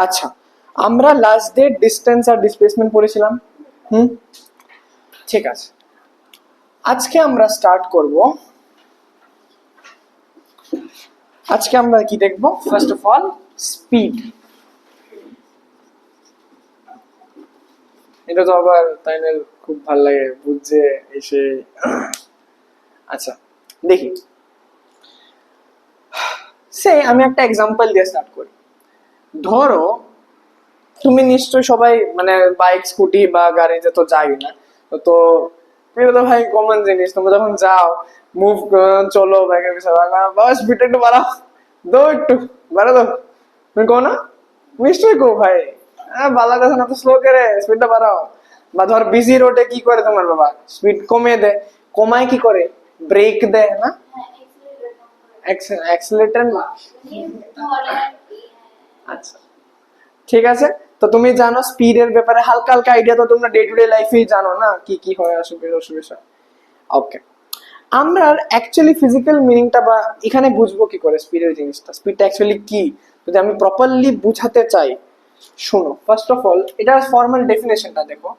আচ্ছা, আমরা last day distance আর displacement পড়েছিলাম। ঠিক আছে, আজকে আমরা স্টার্ট করব। আজকে আমরা কি দেখব? First of all speed. এটা তো আবার তাই না, খুব ভালো লাগে বুঝছে এসে। আচ্ছা দেখি, সে আমি একটা এক্সাম্পল দিয়ে স্টার্ট করি। ধরো তুমি নিশ্চয়ই সবাই মানে বাইক স্কুটি বা গাড়িতে তো যাই না, তো এগুলো তো ভাই কমন জিনিস। তোমরা যখন যাও মুভ চলো বাইকের পিছনে, বাবা স্পিডটা একটু বাড়াও, দো একটু বাড়া দো, তুমি কো না? নিশ্চয়ই কো ভাই, হ্যাঁ ভালো লাগছে না তো স্লো করে স্পিডটা বাড়াও। বা ধর বিজি রোডে কি করে তোমার বাবা, স্পিড কমিয়ে দেয়। কমায় কি করে? ব্রেক দেয় না, অ্যাক্সিলারেটর না। আচ্ছা ঠিক আছে, তো তুমি জানো স্পিডের ব্যাপারে হালকা হালকা আইডিয়া তো তোমরা ডে টু ডে লাইফেই জানো না কি কি হয় অসুবিধা। ওকে, আমরা অ্যাকচুয়ালি ফিজিক্যাল মিনিংটা বা এখানে বুঝবো কি করে স্পিডের জিনিসটা, স্পিডটা অ্যাকচুয়ালি কি যদি আমি প্রপারলি বুঝাতে চাই। শোনো, ফার্স্ট অফ অল এটা ফর্মাল ডেফিনেশনটা দেখো।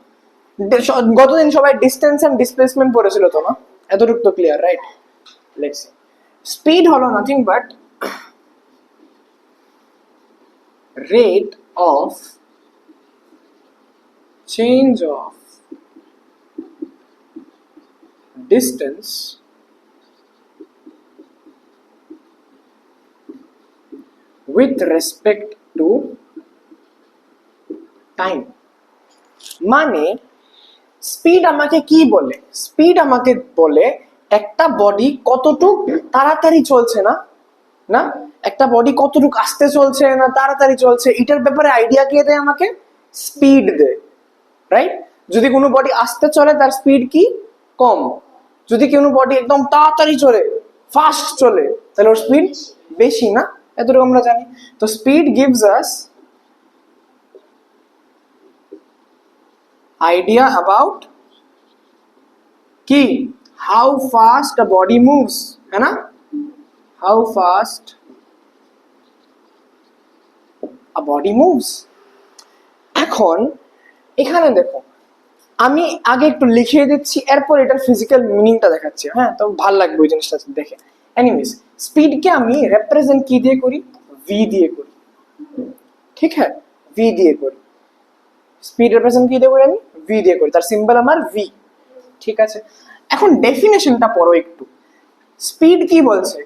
গতদিন সবাই ডিস্টেন্স এন্ড ডিসপ্লেসমেন্ট পড়েছিল তো না? এতটুকু তো clear, right? Let's see, speed হলো nothing but rate of change of distance with respect to time। মানে স্পিড আমাকে কি বলে? স্পিড আমাকে বলে একটা বডি কতটুক তাড়াতাড়ি চলছে না, না একটা বডি কতটুকু আস্তে চলছে না তাড়াতাড়ি চলছে, এটার ব্যাপারে আইডিয়া কে দেয়? আমাকে স্পিড দেয়, রাইট? যদি কোনো বডি আস্তে চলে তার স্পিড কি? কম। যদি কোনো বডি একদম তাড়াতাড়ি চলে, ফাস্ট চলে, তাহলে ওর স্পিড বেশি, না? এতটুকু আমরা জানি। তো speed gives us idea about কি, how fast a body moves, है ना? How fast a body moves. এখন এখানে দেখো, আমি আগে একটু লিখিয়ে দিচ্ছি, এরপর এটার ফিজিক্যাল মিনিংটা দেখাচ্ছি। হ্যাঁ, তো ভালো লাগবে ওই জিনিসটা দেখে। এনিওয়েজ, স্পিডকে আমি রিপ্রেজেন্ট কি দিয়ে করি? ভি দিয়ে করি। ঠিক হ্যাঁ, ভি দিয়ে করি। স্পিড রিপ্রেজেন্ট কি দিয়ে করি? আমি ভি দিয়ে করি, তার সিম্বল আমার ভি। ঠিক আছে, এখন ডেফিনেশনটা পড়ো একটু। স্পিড কি বলছে?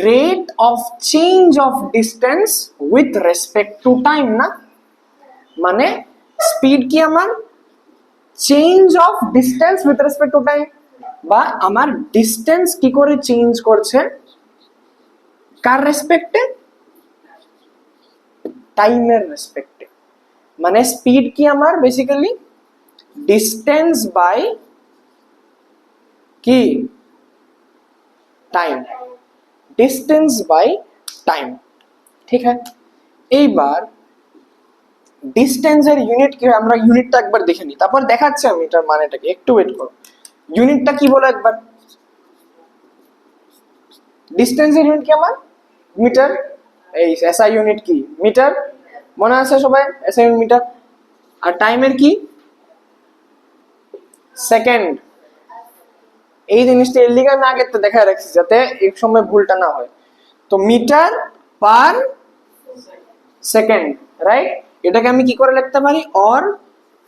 Rate of change of distance with respect to time, না? মানে স্পিড কি আমার change of distance with respect to time, বা আমার ডিস্টেন্স কি করে চেঞ্জ করছে কার রেসপেক্টে? টাইমের রেসপেক্টে। মানে স্পিড কি আমার বেসিক্যালি ডিস্টেন্স বাই কি টাইম, ডিস্টেন্স বাই টাইম। ঠিক আছে, এইবার ডিস্টেন্সের ইউনিট কি হয় আমরা ইউনিটটা একবার দেখে নিই, তারপর দেখাচ্ছি আমি এটার মানেটাকে। একটু ওয়েট করো। ইউনিটটা কি বলো একবার? ডিস্টেন্সের ইউনিট কি আমার? মিটার। এই এসআই ইউনিট কি? মিটার। মনে আছে সবাই? SI unit metre. আর টাইমের কি? সেকেন্ড। এই জিনিসটা এর লিগে আমি আগে তো দেখা রাখছি যাতে এক সময় ভুলটা না হয়। তো মিটার পার সেকেন্ড, রাইট? এটাকে আমি কি করে লিখতে পারি? অর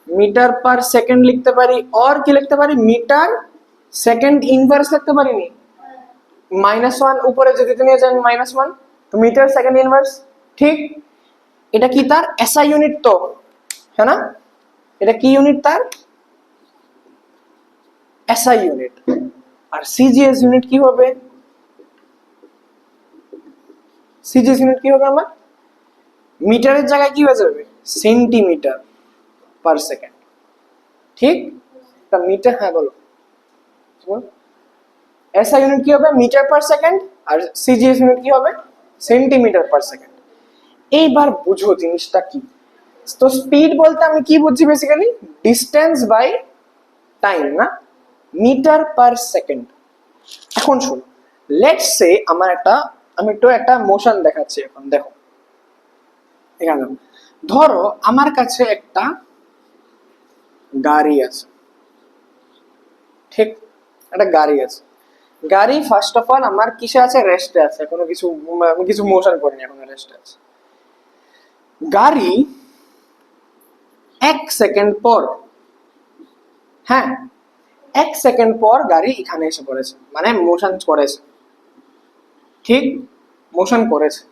মিটার পার সেকেন্ড লিখতে পারি, অর কি লিখতে পারি? মিটার সেকেন্ড ইনভার্স লিখতে পারিনি? -1 উপরে যদি নিয়ে যান -1, তো মিটার সেকেন্ড ইনভার্স। ঠিক, এটা কি তার এসআই ইউনিট তো, হ্যাঁ না? এটা কি ইউনিট তার? SI unit. আর সিজিএস ইউনিট কি হবে? সিজিএস ইউনিট কি হবে আমার? মিটারের জায়গায় কি হয়ে যাবে? Centimetre per second. ঠিক, তা মিটার, হ্যাঁ বলো। এসআই ইউনিট কি হবে? Metre per second. আর সিজিএস ইউনিট কি হবে? Centimetre per second. এইবার বুঝো জিনিসটা কি। তো স্পিড বলতে আমি কি বুঝছি বেসিক্যালি? ডিস্টেন্স বাই টাইম, না? Meter per second. এখন শোনো, লেটস সে আমার আমি একটু একটা মোশন দেখাচ্ছি এখন, দেখো। এখানে দেখো। ধরো আমার কাছে একটা গাড়ি আছে, ঠিক, একটা গাড়ি আছে। গাড়ি ফার্স্ট অফ অল আমার কিসে আছে, রেস্টে আছে, কোনো কিছু আমি কিছু মোশন করিনি, এখন রেস্টে আছে। গাড়ি 1 সেকেন্ড পর, হ্যাঁ 1 সেকেন্ড পর গাড়ি এখানে এসে পড়েছে, মানে মোশন করেছে, ঠিক, মোশন করেছে।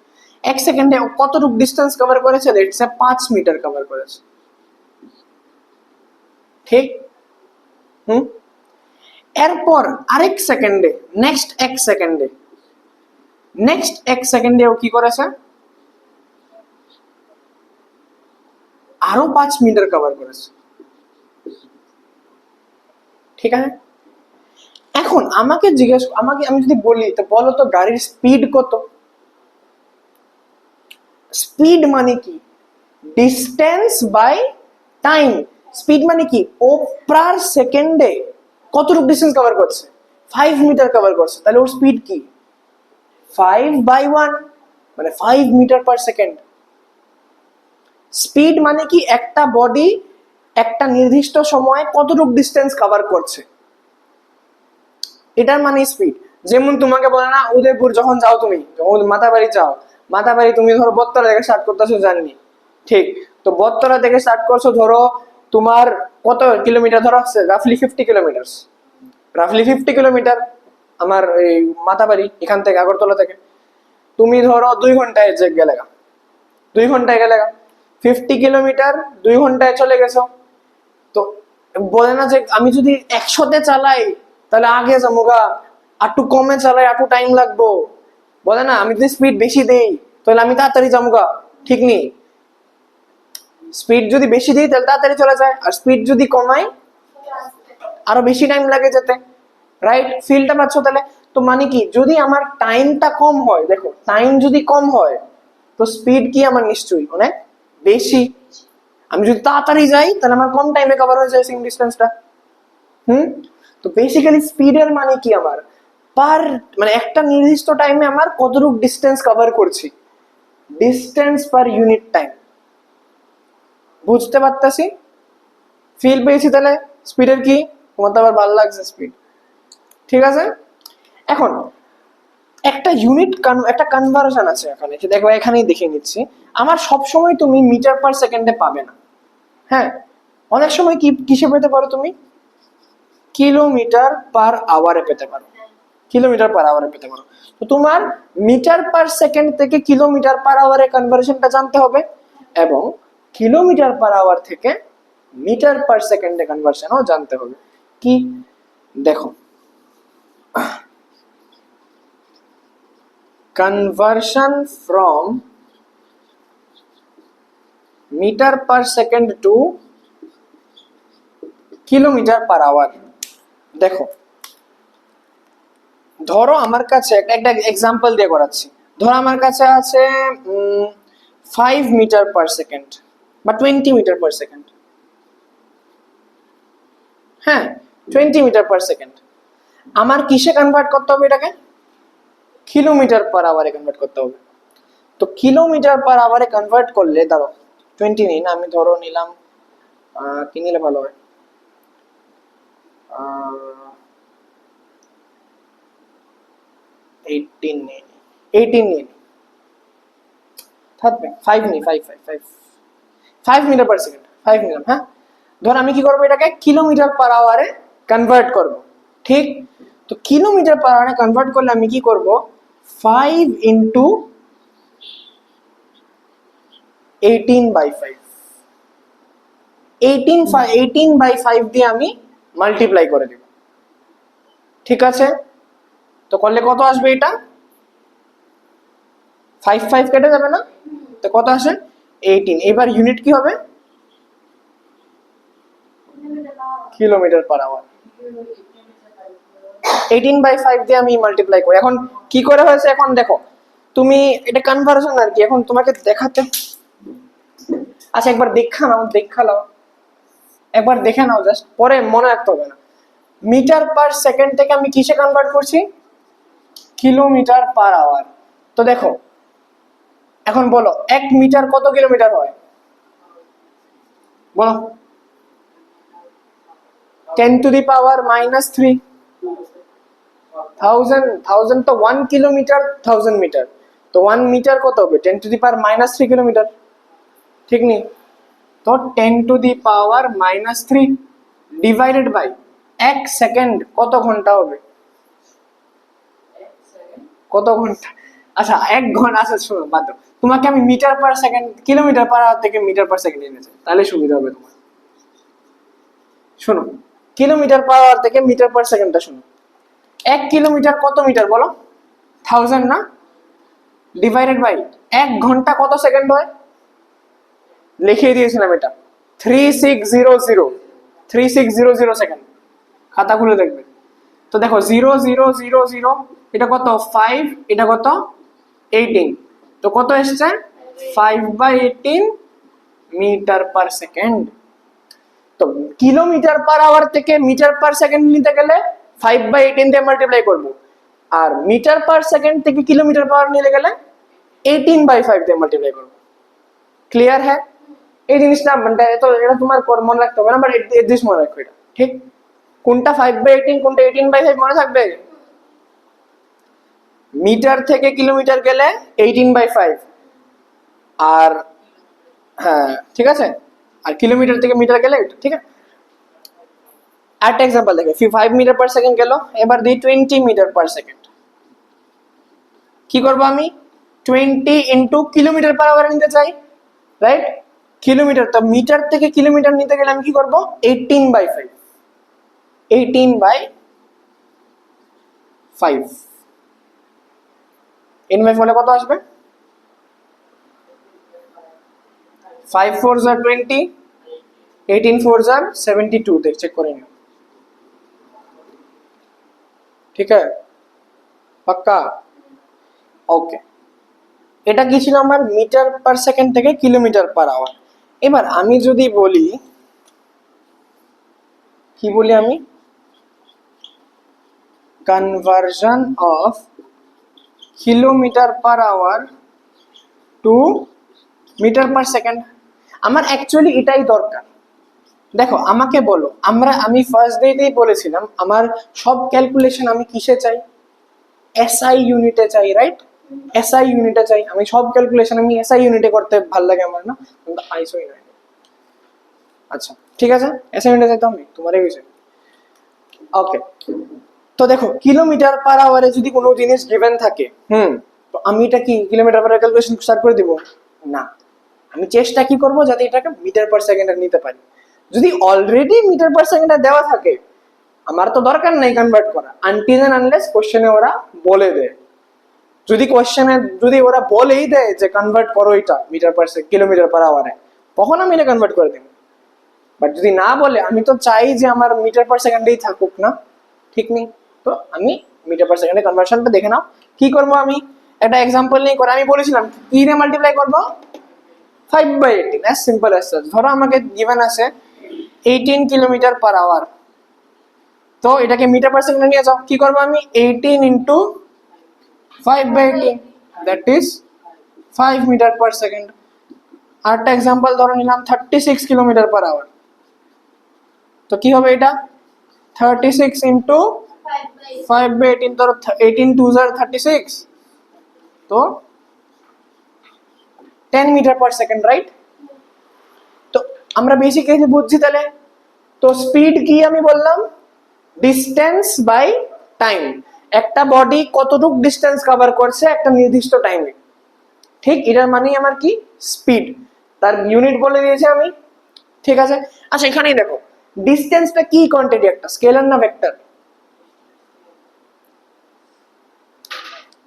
1 সেকেন্ডে কতটুকু ডিস্টেন্স কভার করেছে, লেটস সে 5 মিটার কভার করেছে, ঠিক। হুম। এরপর আরেক সেকেন্ডে, নেক্সট এক সেকেন্ডে ও কি করেছে, আরো 5 মিটার কভার করেছে, ঠিক আছে। এখন আমাকে আমি যদি বলি, তো বলো তো গাড়ির স্পিড কত? স্পিড মানে কি, ডিস্টেন্স বাই টাইম। স্পিড মানে কি, ও পার সেকেন্ডে কতটুকু ডিস্টেন্স কভার করছে, 5 মিটার কভার করছে, তাহলে ওর স্পিড কি, 5/1, মানে 5 মিটার/সেকেন্ড। স্পিড মানে কি, একটা বডি একটা নির্দিষ্ট সময়ে কতটুকু ডিস্টেন্স কভার করছে, এটার মানে স্পিড। যেমন তোমাকে বলে না, উদয়পুর যখন যাও, তুমি যখন মাতাবাড়ি যাও, মাতাবাড়ি তুমি ধরো বত্তরা থেকে স্টার্ট করতেছো জার্নি, ঠিক। তো বত্তরা থেকে স্টার্ট করছো, ধরো তোমার কত কিলোমিটার, ধরো রাফলি 50 কিলোমিটার, আমার এই মাতাবাড়ি এখান থেকে, আগরতলা থেকে। তুমি ধরো 2 ঘন্টায় গেলে, 2 ঘন্টায় গেলে 50 কিলোমিটার 2 ঘন্টায় চলে গেছো। তো বলে না যে আমি যদি 100-তে চালাই তাহলে আগে যাবো গা, একটু কমে চালাই একটু টাইম লাগবো, বলে না আমি যদি স্পিড বেশি দেই তাহলে আমি তাড়াতাড়ি যাবো গা, ঠিক নেই। স্পিড যদি বেশি দিই তাহলে তাড়াতাড়ি চলে যায়, আর স্পিড যদি কমাই আরো বেশি টাইম লাগে যেতে, রাইট? ফিলটা পাচ্ছ তাহলে? তো মানে কি, যদি আমার টাইমটা কম হয়, দেখো টাইম যদি কম হয় তো স্পিড কি আমার নিশ্চয়ই অনেক বেশি। আমি যদি তাড়াতাড়ি যাই তাহলে আমার কম টাইমে কভার হয়ে যায় সেম ডিস্টেন্সটা। হুম। তো বেসিক্যালি স্পিডের মানে কি, আমার পার, মানে একটা নির্দিষ্ট টাইমে আমার কতটুকু ডিস্টেন্স কভার করছি, ডিস্টেন্স পার ইউনিট টাইম। বুঝতে পারতাছি? ফিল পেয়েছি তাহলে স্পিডের কি? তোমার তো আবার ভালো লাগছে স্পিড, ঠিক আছে। এখন একটা একটা কনভার্সন আছে এখানে, দেখো এখানেই দেখে নিচ্ছি। আমার সব সময় তুমি মিটার/সেকেন্ডে পাবে না, হ্যাঁ। অনেক সময় কি কিসে পেতে পারো তুমি, কিলোমিটার/আওয়ারে পেতে পারো, কিলোমিটার/আওয়ারে পেতে পারো। তো তোমার মিটার/সেকেন্ড থেকে কিলোমিটার/আওয়ারে কনভার্সনটা জানতে হবে, এবং কিলোমিটার/আওয়ার থেকে মিটার/সেকেন্ডে কনভার্সনও জানতে হবে। কি, দেখো, conversion from meter/second to kilometer/hour। দেখো, ধরো আমার কাছে একটা এক্সাম্পল দিয়ে করাচ্ছি। ধরো আমার কাছে আছে 5 মিটার/সেকেন্ড বা 20 মিটার/সেকেন্ড, হ্যাঁ 20 মিটার/সেকেন্ড। আমার কিসে কনভার্ট করতে হবে এটাকে, কিলোমিটার/আওয়ারে কনভার্ট করতে হবে। তো কিলোমিটার/আওয়ারে কনভার্ট করলে, ধরো 20 নিই না, আমি ধরো নিলাম কি নিলে ভালো হয়, 18 নিই, 18 নিই, থাকবে 5 নিই, 5 মিটার/সেকেন্ড, 5 নিলাম, হ্যাঁ। ধর আমি কি করবো, এটাকে কিলোমিটার/আওয়ারে কনভার্ট করব, ঠিক। তো কিলোমিটার/আওয়ারে কনভার্ট করলে আমি কি করব, 5 ইন্টু 18/5, 18/5 দিয়ে আমি মাল্টিপ্লাই করে দিব, ঠিক আছে। তো করলে কত আসবে, এটা 5 কেটে যাবে না, তো কত আসে 18। এবার ইউনিট কি হবে, কিলোমিটার/আওয়ার। 18/5 দিয়ে আমি মাল্টিপ্লাই করি। এখন কি করে হয়েছে, এখন দেখো তুমি, এটা কনভার্সন আর কি, এখন তোমাকে দেখাতে, আচ্ছা একবার দেখা নাও, একবার দেখে নাও জাস্ট, পরে মনে রাখতে হবে না। মিটার/সেকেন্ড থেকে আমি কিসে কনভার্ট করছি, কিলোমিটার/আওয়ার। তো দেখো এখন বলো 1 মিটার কত কিলোমিটার হয়? বলো। 10⁻³ 1000 তো 1 কিলোমিটার, 1000 মিটার, তো 1 মিটার কত হবে? 10⁻³ কিলোমিটার, ঠিক নেই? তো 10⁻³ ডিভাইডেড বাই 1 সেকেন্ড কত ঘন্টা হবে? কত ঘন্টা? আচ্ছা 1 ঘন্টা, আচ্ছা শোনো বাদ দাও, তোমাকে আমি meter per second, kilometre per hour থেকে মিটার পার সেকেন্ড এনেছি, তাহলে সুবিধা হবে তোমার। শোনো, কিলোমিটার পার আওয়ার থেকে মিটার পার সেকেন্ডটা শোনো। 1 কিলোমিটার কত মিটার বলো? 1000 না? ডিভাইডেড বাই 1 ঘন্টা কত সেকেন্ড হয়? লিখিয়ে দিয়েছিলাম এটা, 3600, 3600 সেকেন্ড। খাতা খুলে দেখবে। তো দেখো 0000, এটা কত 5, এটা কত 18, তো কত এসছে 5/18 মিটার পার সেকেন্ড। তো কিলোমিটার পার আওয়ার থেকে মিটার পার সেকেন্ড নিতে গেলে 5/18 দিয়ে মাল্টিপ্লাই করবো, আর মিটার পার সেকেন্ড থেকে কিলোমিটার পার নিতে গেলে 18/5 দিয়ে মাল্টিপ্লাই করবো। ক্লিয়ার হ্যাঁ? এই জিনিসটা মানে তো এটা তোমার মনে রাখতে হবে না, বাট এই জিনিস মনে রাখো এটা, ঠিক? কোনটা 5/18 কোনটা 18/5 মনে থাকবে। মিটার থেকে কিলোমিটার গেলে 18/5, আর হ্যাঁ ঠিক আছে, আর কিলোমিটার থেকে মিটার গেলে, ঠিক আছে। আরেকটা এক্সাম্পল দেখে, 5 মিটার পার সেকেন্ড গেল, এবার দিই 20 মিটার পার সেকেন্ড। কি করবো আমি? 20 ইন্টু কিলোমিটার পার আওয়ার নিতে চাই, রাইট? কিলোমিটার, তো মিটার থেকে কিলোমিটার নিতে গেলে আমি কি করবো? 18/5, 18/5 হলে কত আসবে? 5 4 যা 20, 18 4 যা 72, দেখ চেক করে নিও, ঠিক আছে? পাক্কা? ওকে, এটা কি ছিল আমার মিটার পার সেকেন্ড থেকে কিলোমিটার পার আওয়ার। এবার আমি যদি বলি, কি বলি আমি, conversion of kilometer per hour to meter per second, আমার অ্যাকচুয়ালি এটাই দরকার। দেখো আমাকে বলো, আমি ফার্স্ট ডেতেই বলেছিলাম আমার সব ক্যালকুলেশন আমি কিসে চাই? এসআই ইউনিটে চাই, রাইট? এসআই ইউনিটে চাই, আমি সব ক্যালকুলেশন আমি এসআই ইউনিটে করতে ভালো লাগে আমার, না কিন্তু আইসো ইউনিটে। আচ্ছা ঠিক আছে, এসআই ইউনিটে চাইতে আমি তোমার এই বিষয়। ওকে, তো দেখো কিলোমিটার পার আওয়ারে যদি কোনো জিনিস গিভেন থাকে, তো আমি এটা কি কিলোমিটার পার ক্যালকুলেশন স্টার্ট করে দিব? না, আমি চেষ্টা কি করব যাতে এটাকে মিটার পার সেকেন্ডে নিতে পারি। যদি অলরেডি মিটার পার সেকেন্ডে দেওয়া থাকে, আমার তো দরকার নাই কনভার্ট করা, আনটিল এন্ড আনলেস কোশ্চেনে ওরা বলে দেয়। যদি কোশ্চেনে যদি ওরা বলেই দেয় যে কনভার্ট করো এটা metre per second kilometre per আওয়ারে, তখন আমি এটা কনভার্ট করে দেব। বাট যদি না বলে, আমি তো চাই যে আমার মিটার পার সেকেন্ডেই থাকুক, না? ঠিক নেই? তো আমি মিটার পার সেকেন্ডে কনভার্সনটা দেখে নাও। কি করবো আমি, একটা এক্সাম্পল নিয়ে করে, আমি বলেছিলাম কি দিয়ে মাল্টিপ্লাই করবো? 5/18, as simple as such। ধরো আমাকে গিভেন আছে 18 কিলোমিটার পার আওয়ার, তো এটাকে মিটার পার সেকেন্ডে নিয়ে যাও। কি করবো আমি? 18 into 5/18, that is 5 meter per second. আরেকটা এক্সাম্পল ধরো নিলাম 36 কিলোমিটার পার আওয়ার, তো কি হবে এটা? 36 ইন্টু 5/18, ধরো 18 2 36, তো 10 মিটার পার সেকেন্ড, রাইট? তো আমরা বেসিক্যালি বুঝছি তাহলে। তো স্পিড কি আমি বললাম? Distance by time. একটা বডি কতটুকু ডিস্টেন্স কভার করছে একটা নির্দিষ্ট টাইমে, ঠিক এটার মানেই আমার কি? স্পিড। তার ইউনিট বলে দিয়েছি আমি, ঠিক আছে। আচ্ছা এখানেই দেখো, ডিস্টেন্সটা কি কোয়ান্টিটি, একটা স্কেলার না ভেক্টর?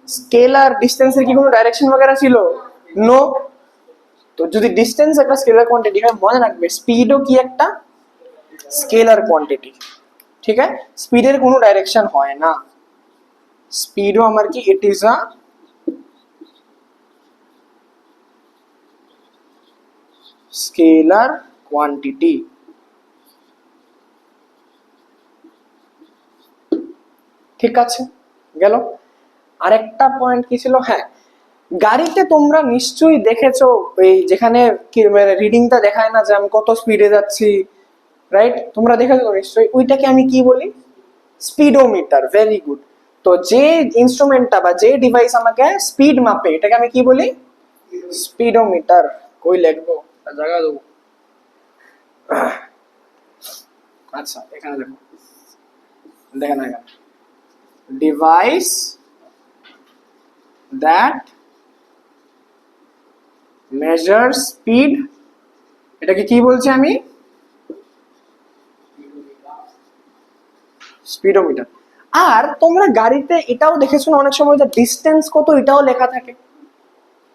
স্কেলার, ডিস্টেন্সের কি কোনো ডাইরেকশন वगैरह ছিল? নো। তো যদি ডিস্টেন্স একটা স্কেলার কোয়ান্টিটি হয়, মনে রাখবে স্পিডও কি একটা স্কেলার কোয়ান্টিটি, ঠিক আছে? স্পিডের কোনো ডাইরেকশন হয় না, স্পিডও আমার কি, it is a scalar quantity. ঠিক আছে, গেল। আরেকটা পয়েন্ট কি ছিল, হ্যাঁ গাড়িতে তোমরা নিশ্চয়ই দেখেছো এই যেখানে কি রিডিংটা দেখায় না যে আমি কত স্পিডে যাচ্ছি, রাইট? তোমরা দেখেছো নিশ্চয়ই, ওইটাকে আমি কি বলি? স্পিডোমিটার। Very good. তো যে ইনস্ট্রুমেন্টটা বা যে ডিভাইস আমাকে স্পিড মাপে এটাকে আমি কি বলি? স্পিডোমিটার। কই লিখবো, জায়গা দেবো। আচ্ছা এখানে দেখো, দেখেন এখানে ডিভাইস দ্যাট মেজার স্পিড, এটাকে কি বলছি আমি? স্পিডোমিটার। আর তোমরা গাড়িতে এটাও দেখেছো না অনেক সময় যে ডিস্টেন্স কত এটাও লেখা থাকে।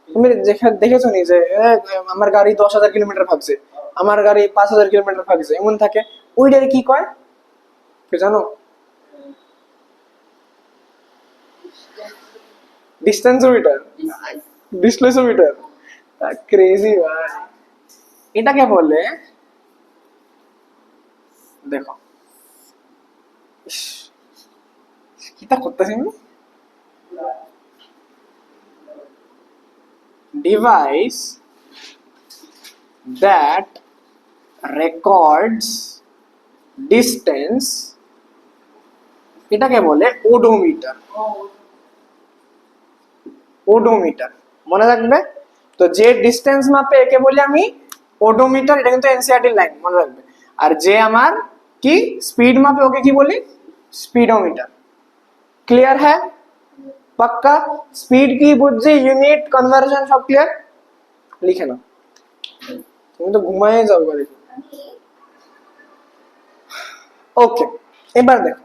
তুমি দেখেছো নি যে আমার গাড়ি 10,000 কিলোমিটার ভাগছে, আমার গাড়ি 5,000 কিলোমিটার ভাগছে, এমন থাকে। ওইটারে কি কয় কি জানো? ডিস্টেন্সোমিটার, ডিসপ্লেসোমিটার। ক্রেজি ভাই। এটাকে বলে, দেখো ইস, কিটা করতেছি আমি, ডিভাইস দ্যাট রেকর্ডস ডিস্টেন্স, এটাকে বলে ওডোমিটার। ওডোমিটার মনে রাখবে। তো যে ডিস্টেন্স মাপে একে বলি আমি ওডোমিটার, এটা কিন্তু এনসিআরটি লাইন, মনে রাখবে। আর যে আমার কি স্পিড মাপে ওকে কি বলি? স্পিডোমিটার। ক্লিয়ার হ্যাঁ? पक्का? स्पीड की बुद्धि, यूनिट, कन्वर्जन सब क्लियर? लिखे ना, তুমি তো ঘুমায় যাও গাড়ি। ওকে, এবার দেখো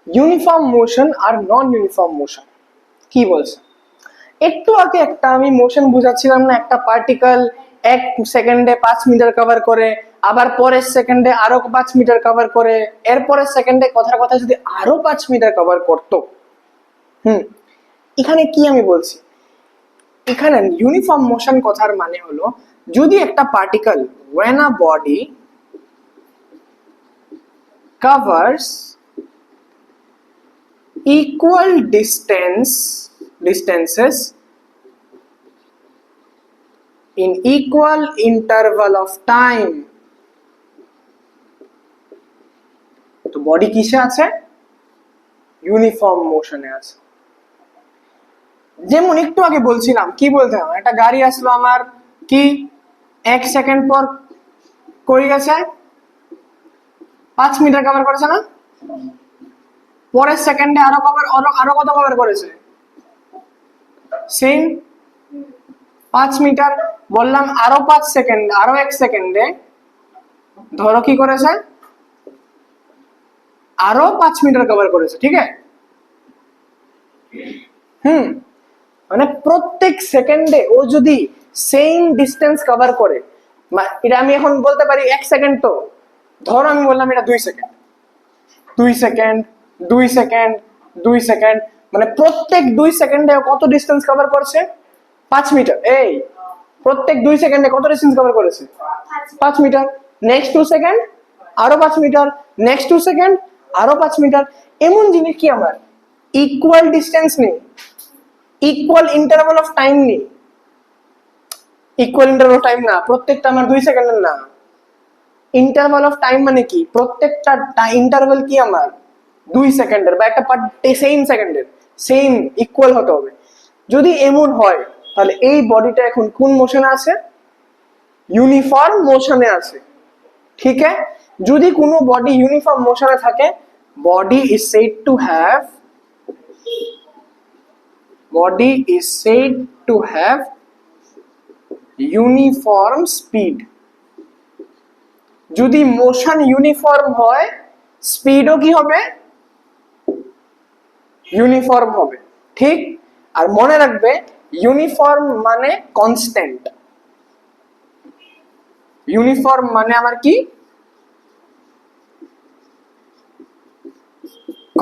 ইউনিফর্ম মোশন আর নন ইউনিফর্ম মোশন কি বলছে। একটু আগে একটা আমি মোশন বুঝাচ্ছিলাম না, একটা পার্টিকেল 1 সেকেন্ডে 5 মিটার কভার করে, আবার পরের সেকেন্ডে আরো 5 মিটার কভার করে, এরপরের সেকেন্ডে কথার কথা যদি আরো 5 মিটার কভার করতো। এখানে কি আমি বলছি, এখানে ইউনিফর্ম মোশন কথার মানে হলো যদি একটা particle when a body covers equal distances in equal interval of time, তো বডি কিসে আছে? ইউনিফর্ম মোশনে আছে। যেমন একটু আগে বলছিলাম, কি বলতে হবে, একটা গাড়ি আসলো আমার, কি 1 সেকেন্ড পর কই গেছে? 5 মিটার কভার করেছে না? পরের সেকেন্ডে আরো কভার, আরো কত কভার করেছে? Same 5 meter. বললাম আরো 5 সেকেন্ড, আরো 1 সেকেন্ডে ধরো কি করেছে? আরো 5 মিটার কভার করেছে, ঠিক আছে? মানে প্রত্যেক সেকেন্ডে ও যদি সেম ডিস্টেন্স কভার করে, এটা আমি এখন বলতে পারি 1 সেকেন্ড, তো ধরো আমি বললাম এটা 2 সেকেন্ড, 2 সেকেন্ড, 2 সেকেন্ড, 2 সেকেন্ড, মানে প্রত্যেক 2 সেকেন্ডে কত ডিস্টেন্স কভার করছে? 5 মিটার। এই প্রত্যেক 2 সেকেন্ডে কত ডিস্টেন্স কভার করেছে? 5 মিটার। নেক্সট 2 সেকেন্ড আরো 5 মিটার, নেক্সট 2 সেকেন্ড আরো 5 মিটার। এমন জিনিস কি আমার ইকুয়াল ডিস্টেন্স নেই, ইকুয়াল ইন্টারভাল অফ টাইম নেই। ইকুয়াল ইন্টারভাল অফ টাইম না, প্রত্যেকটা আমার 2 সেকেন্ডের না। ইন্টারভাল অফ টাইম মানে কি? প্রত্যেকটা ইন্টারভাল কি আমার 2 সেকেন্ডের, বা একটা সেম সেকেন্ডের, সেম ইকুয়াল হতে হবে। যদি এমন হয় তাহলে এই বডিটা এখন কোন মোশনে আছে? ইউনিফর্ম মোশনে আছে, ঠিক আছে? যদি কোনো বডি ইউনিফর্ম মোশনে থাকে, body is said to have, body is said to have uniform speed. যদি মোশন ইউনিফর্ম হয়, স্পিডও কি হবে? ইউনিফর্ম হবে, ঠিক? আর মনে রাখবে ইউনিফর্ম মানে কনস্ট্যান্ট। ইউনিফর্ম মানে আমার কি?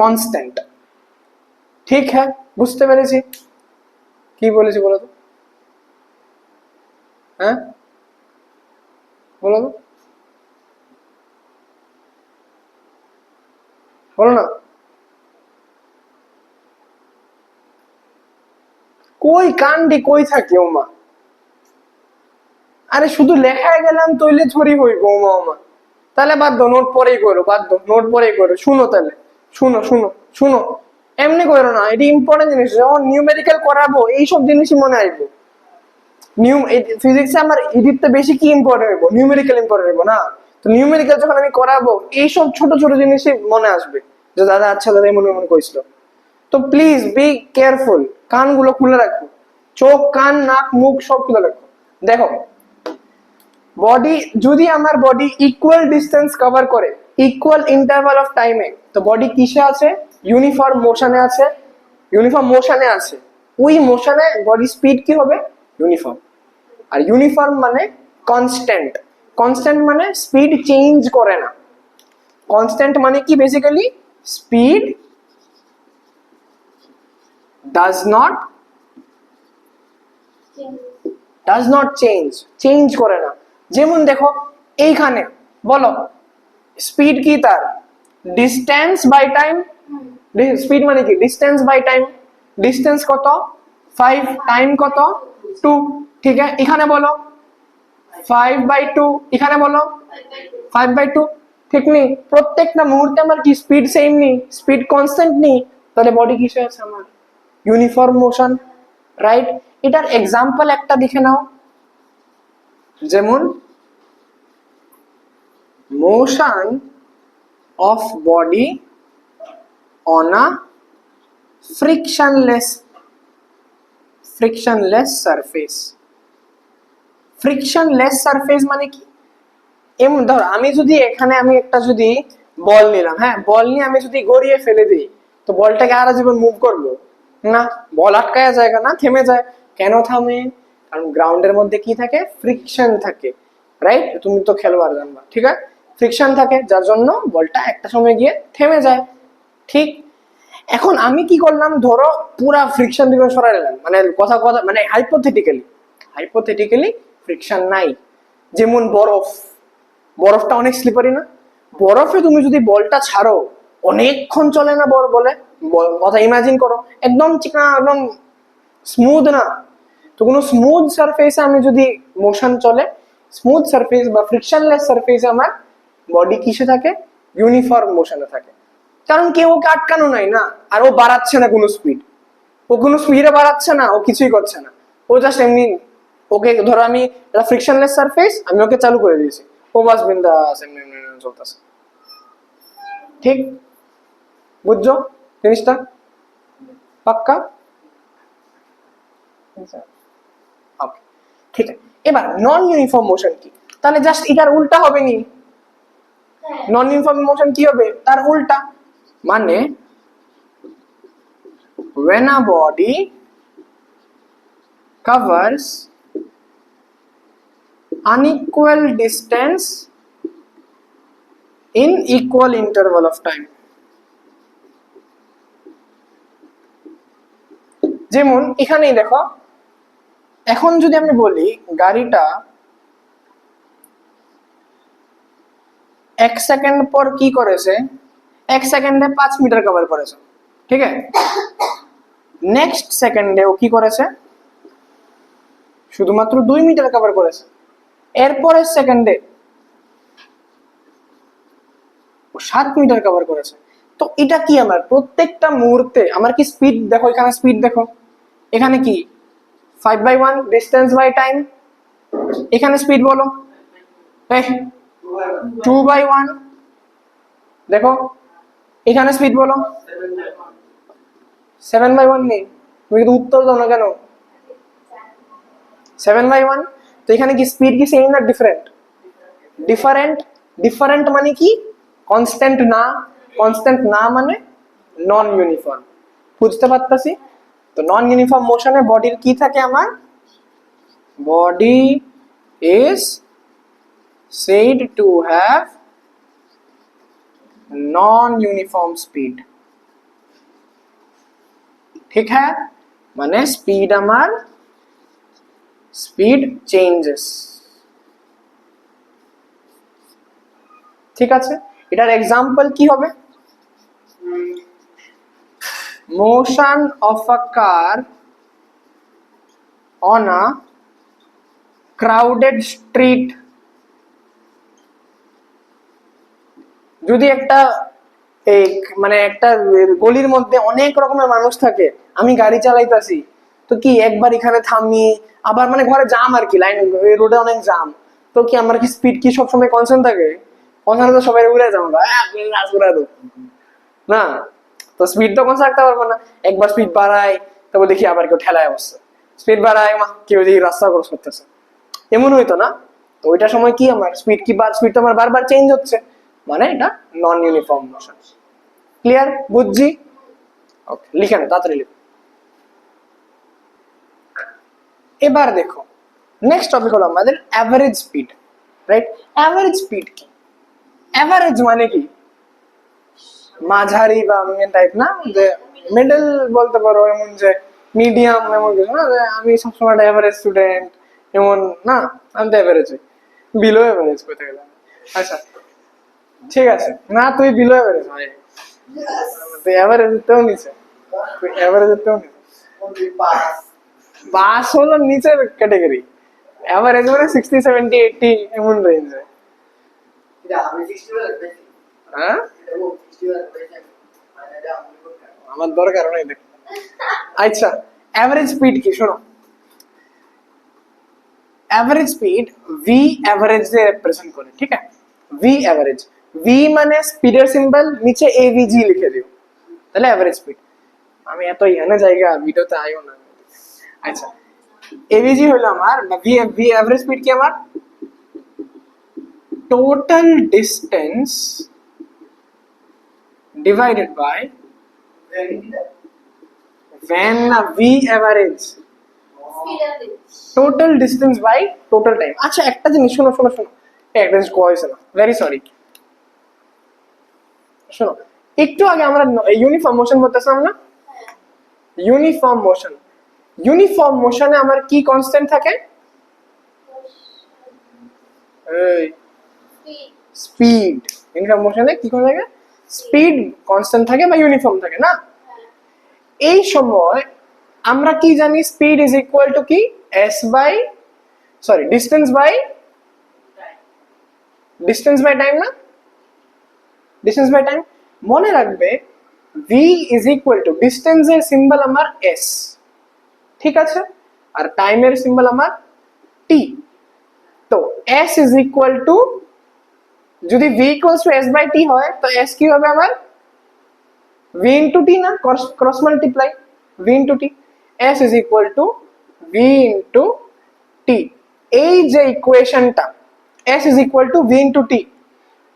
কনস্ট্যান্ট। ঠিক হ্যাঁ, বুঝতে পেরেছি। কি বলেছি বলো তো? হ্যাঁ বলো তো, বলো না। কই কান্ডি কই থাকে ওমা? আরে শুধু লেখায় গেলাম তৈলে ছড়ি হইব ওমা ওমা। তাহলে বাদ দাও, নোট পরেই করো, বাদ দাও, নোট পরেই করো। শুনো তাহলে, শুনো শুনো শুনো, এমনি করো না, এটি ইম্পর্টেন্ট জিনিস। যখন নিউমেরিক্যাল করাবো এইসব জিনিসই মনে আসবে। ফিজিক্সে আমার এদিকটা বেশি কি ইম্পর্টেন্ট হইব, নিউমেরিক্যাল ইম্পর্টেন্ট হইব না? তো নিউমেরিক্যাল যখন আমি করাবো এইসব ছোট ছোট জিনিসই মনে আসবে, যে দাদা আচ্ছা দাদা মনে মনে কইছিল। তো প্লিজ বি কেয়ারফুল, কানগুলো খুলে রাখো, চোখ কান নাক মুখ সব খুলে রাখো। দেখো, বডি যদি আমার বডি ইকুয়াল ডিস্টেন্স কভার করে ইকুয়াল ইন্টারভাল অফ টাইমে, তো বডি কিসে আছে? ইউনিফর্ম মোশনে আছে। ইউনিফর্ম মোশনে আছে, ওই মোশনে বডি স্পিড কি হবে? ইউনিফর্ম। আর ইউনিফর্ম মানে কনস্ট্যান্ট। কনস্ট্যান্ট মানে স্পিড চেঞ্জ করে না। কনস্ট্যান্ট মানে কি? Basically speed does not change করে না। যেমন দেখো এইখানে বলো, স্পিড কি তার? Distance by time. স্পিড মানে কি? Distance by time. ডিস্টেন্স কত? 5, টাইম কত? 2। ঠিক আছে, এখানে বলো 5/2, এখানে বলো 5/2। ঠিক নেই? প্রত্যেকটা মুহূর্তে আমার কি স্পিড সেম নেই? স্পিড কনস্ট্যান্ট নেই? তাহলে বডি কিসে আছে আমার? Uniform motion, right? এটার এক্সাম্পল একটা দেখে নাও, যেমন motion of body on a frictionless surface. Frictionless surface মানে কি? এমন ধর, আমি যদি এখানে আমি একটা যদি বল নিলাম, হ্যাঁ, বল নিয়ে আমি যদি গড়িয়ে ফেলে দিই, তো বলটাকে আর জীবন মুভ করবো না, বল আটকায়া জায়গা না, থেমে যায়। কেন থামে? কারণ গ্রাউন্ডের মধ্যে কি থাকে? ফ্রিকশন থাকে, রাইট? তুমি তো খেলোয়াড় জানবা, ঠিক আছে? ফ্রিকশন থাকে, যার জন্য বলটা একটা সময় গিয়ে থেমে যায়। ঠিক, এখন আমি কি করলাম, ধরো পুরা ফ্রিকশন দিকে সরাই দিলাম, মানে কথা কথা মানে হাইপোথেটিক্যালি ফ্রিকশন নাই। যেমন বরফ, বরফটা অনেক স্লিপারি না? বরফে তুমি যদি বলটা ছাড়ো অনেকক্ষণ চলে না? বলে কথা ইমাজিন করো, একদম চিকনা, একদম স্মুথ না। তো কোনো স্মুথ সারফেসে আমি যদি মোশন চলে, স্মুথ সারফেস বা ফ্রিকশনলেস সারফেসে আমার বডি কিসে থাকে? ইউনিফর্ম মোশনে থাকে। কারণ কেউ ওকে আটকানো নাই না, আর ও বাড়াচ্ছে না কোনো স্পিড, ও কোনো স্পিডে বাড়াচ্ছে না, ও কিছুই করছে না, ও জাস্ট এমনি। ওকে ধরো আমি ফ্রিকশনলেস সারফেস, আমি ওকে চালু করে দিয়েছি, ও বাস বিন্দাস এমনি এমনি এমনি চলতেছে। ঠিক, বুঝছো জিনিসটা? পাক্কা? ওকে, ঠিক আছে। এবার নন ইউনিফর্ম মোশন কি? তাহলে জাস্ট এটার উল্টা হবে নি? নন ইউনিফর্ম মোশন কি হবে? তার উল্টা। মানে when a body covers unequal distance in equal interval of time, যেমন এখানেই দেখো, এখন যদি আমি বলি গাড়িটা 1 সেকেন্ড পর কি করেছে, 1 সেকেন্ডে 5 মিটার কভার করেছে, ঠিক আছে? নেক্সট সেকেন্ডে ও কি করেছে? শুধুমাত্র 2 মিটার কভার করেছে। এরপরের সেকেন্ডে ও 7 মিটার কভার করেছে। তো এটা কি? আমার প্রত্যেকটা মুহূর্তে আমার কি স্পিড দেখো, এখানে স্পিড দেখো, এখানে কি 5/1 ডিস্টেন্স বাই টাইম, এখানে স্পিড বলো 2/1, দেখো এখানে স্পিড বলো 7/1 নেই, তুমি কিন্তু উত্তর দাও না কেন? 7/1। তো এখানে কি স্পিড কি সেম না ডিফারেন্ট? ডিফারেন্ট। ডিফারেন্ট মানে কি? কনস্ট্যান্ট না। কনস্ট্যান্ট না মানে নন ইউনিফর্ম। বুঝতে পারতাছি? তো নন ইউনিফর্ম মোশনে বডির কি থাকে? আমার body is said to have non-uniform speed। ঠিক হ্যাঁ, মানে স্পিড আমার স্পিড চেঞ্জেস। ঠিক আছে, এটার এক্সাম্পল কি হবে? Motion of a car on a crowded street, যদি একটা এই মানে একটা গলির মধ্যে অনেক রকমের মানুষ থাকে, আমি গাড়ি চালাইতাছি, তো কি একবার এখানে থামি, আবার মানে ঘরে জাম আর কি, লাইন রোডে অনেক জাম, তো কি আমার কি স্পিড কি সবসময় কনস্ট্যান্ট থাকে? কনস্ট্যান্ট তো সবাই উড়ে যাবো না, তো স্পিড তো কনস্ট্যান্ট রাখতে পারবো না। একবার স্পিড বাড়াই, তারপর দেখি আবার কেউ ঠেলায় বসছে, স্পিড বাড়ায় কেউ দেখি রাস্তা ক্রস করতেছে, এমন হইতো না? তো ওইটার সময় কি আমার স্পিড কি স্পিড তো আমার বারবার চেঞ্জ হচ্ছে, মানে এটা নন ইউনিফর্ম মোশন। ক্লিয়ার? বুঝছি? ওকে, লিখে নাও, তাড়াতাড়ি লিখো। এবার দেখো, নেক্সট টপিক হলো আমাদের average speed, right? Average speed কি? অ্যাভারেজ মানে কি? মাঝারি বা টাইপ না, যে মিডল বলতে পারো, এমন যে মিডিয়াম, এমন কিছু না যে আমি সবসময় অ্যাভারেজ স্টুডেন্ট এমন না, আমি তো অ্যাভারেজ, বিলো অ্যাভারেজ করতে গেলাম। আচ্ছা ঠিক আছে, না তুই বিলো অ্যাভারেজ ভাই, তুই অ্যাভারেজ তেও নিচে, তুই অ্যাভারেজ তেও নিচে, পাস হলো নিচের ক্যাটাগরি, অ্যাভারেজ মানে 60, 70, 80 এমন রেঞ্জে। হ্যাঁ, আমার দরকার নাই দেখ। আচ্ছা, অ্যাভারেজ স্পিড কি শোনো, অ্যাভারেজ স্পিড ভি অ্যাভারেজ দিয়ে রিপ্রেজেন্ট করে, ঠিক আছে? ভি অ্যাভারেজ, ভি মানে স্পিডের সিম্বল, নিচে এভিজি লিখে দিও, তাহলে অ্যাভারেজ স্পিড। আমি এত ইয়ানে জায়গা ভিডিওতে আইও না। আচ্ছা, এভিজি হলো আমার ভি, ভি অ্যাভারেজ স্পিড কি আমার total distance divided by when v average, total distance by total time. আচ্ছা একটা জিনিস শোনো শোনো শোনো, একটা জিনিস কয়েছে না, ভেরি সরি, শোনো, একটু আগে আমরা ইউনিফর্ম মোশন করতেছিলাম না, ইউনিফর্ম মোশন, ইউনিফর্ম মোশনে আমার কি কনস্ট্যান্ট থাকে? এই স্পিড, ইউনিফর্ম মোশনে কি কোন থাকে? স্পিড কনস্ট্যান্ট থাকে বা ইউনিফর্ম থাকে না? এই সময় আমরা কি জানি, স্পিড ইজ ইকুয়াল টু কি, S by, sorry distance by, distance by time না, ডিস্টেন্স বাই টাইম। মনে রাখবে v ইজ ইকুয়াল টু ডিস্টেন্সের সিম্বল আমার s, ঠিক আছে, আর টাইমের সিম্বল আমার t। তো s ইজ ইকুয়াল টু, যদি v equals to s by t হয়, তো s কি হবে আমার v ইনটু t না, cross multiply v into t, s is equal to v into t। এই যে ইকুয়েশনটা s is equal to v into t,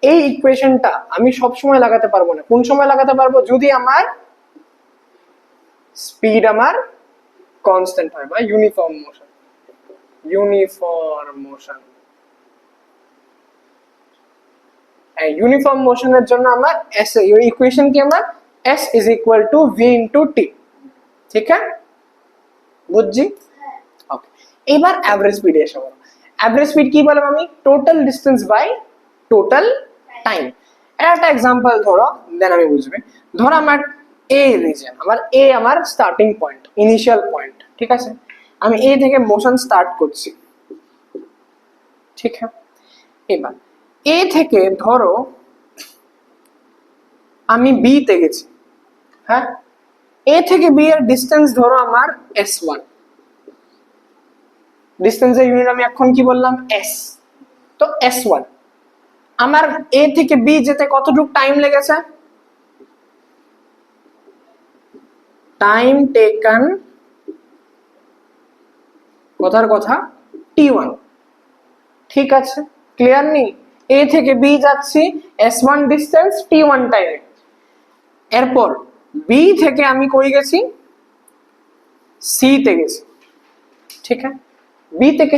এই ইকুয়েশনটা আমি সব সময় লাগাতে পারবো না। কোন সময় লাগাতে পারবো? যদি আমার স্পিড আমার কনস্ট্যান্ট হয় বা uniform motion, uniform motion. Uniform মোশনের জন্য আমার এস ইকুয়েশন কি, আমার s is equal to v into t, ঠিক আছে? বুঝছি? ওকে, এবার অ্যাভারেজ স্পিড এসে বলো। অ্যাভারেজ স্পিড কি বললাম আমি? Total distance by total time. একটা এক্সাম্পল ধরো, দেন আমি বুঝবে। ধরো আমার এ রিজন, আমার এ আমার স্টার্টিং পয়েন্ট, ইনিশিয়াল পয়েন্ট, ঠিক আছে? আমি এ থেকে মোশন স্টার্ট করছি, ঠিক আছে? এবার এ থেকে ধরো আমি বি তে গেছি, হ্যাঁ, এ থেকে বি এর ডিস্টেন্স ধরো আমার s1, ডিস্টেন্সের ইউনিট আমি এখন কি বললাম? s। তো s1 আমার এ থেকে বি যেতে কতটুকু টাইম লেগেছে? টাইম টেকেন, কথার কথা t1, ঠিক আছে? ক্লিয়ার নেই? এ থেকে বি যাচ্ছি, s1 ডিস্টেন্স, t1 টাইমে। এরপর বি থেকে আমি কই গেছি? সি তে গেছি, ঠিক আছে? বি থেকে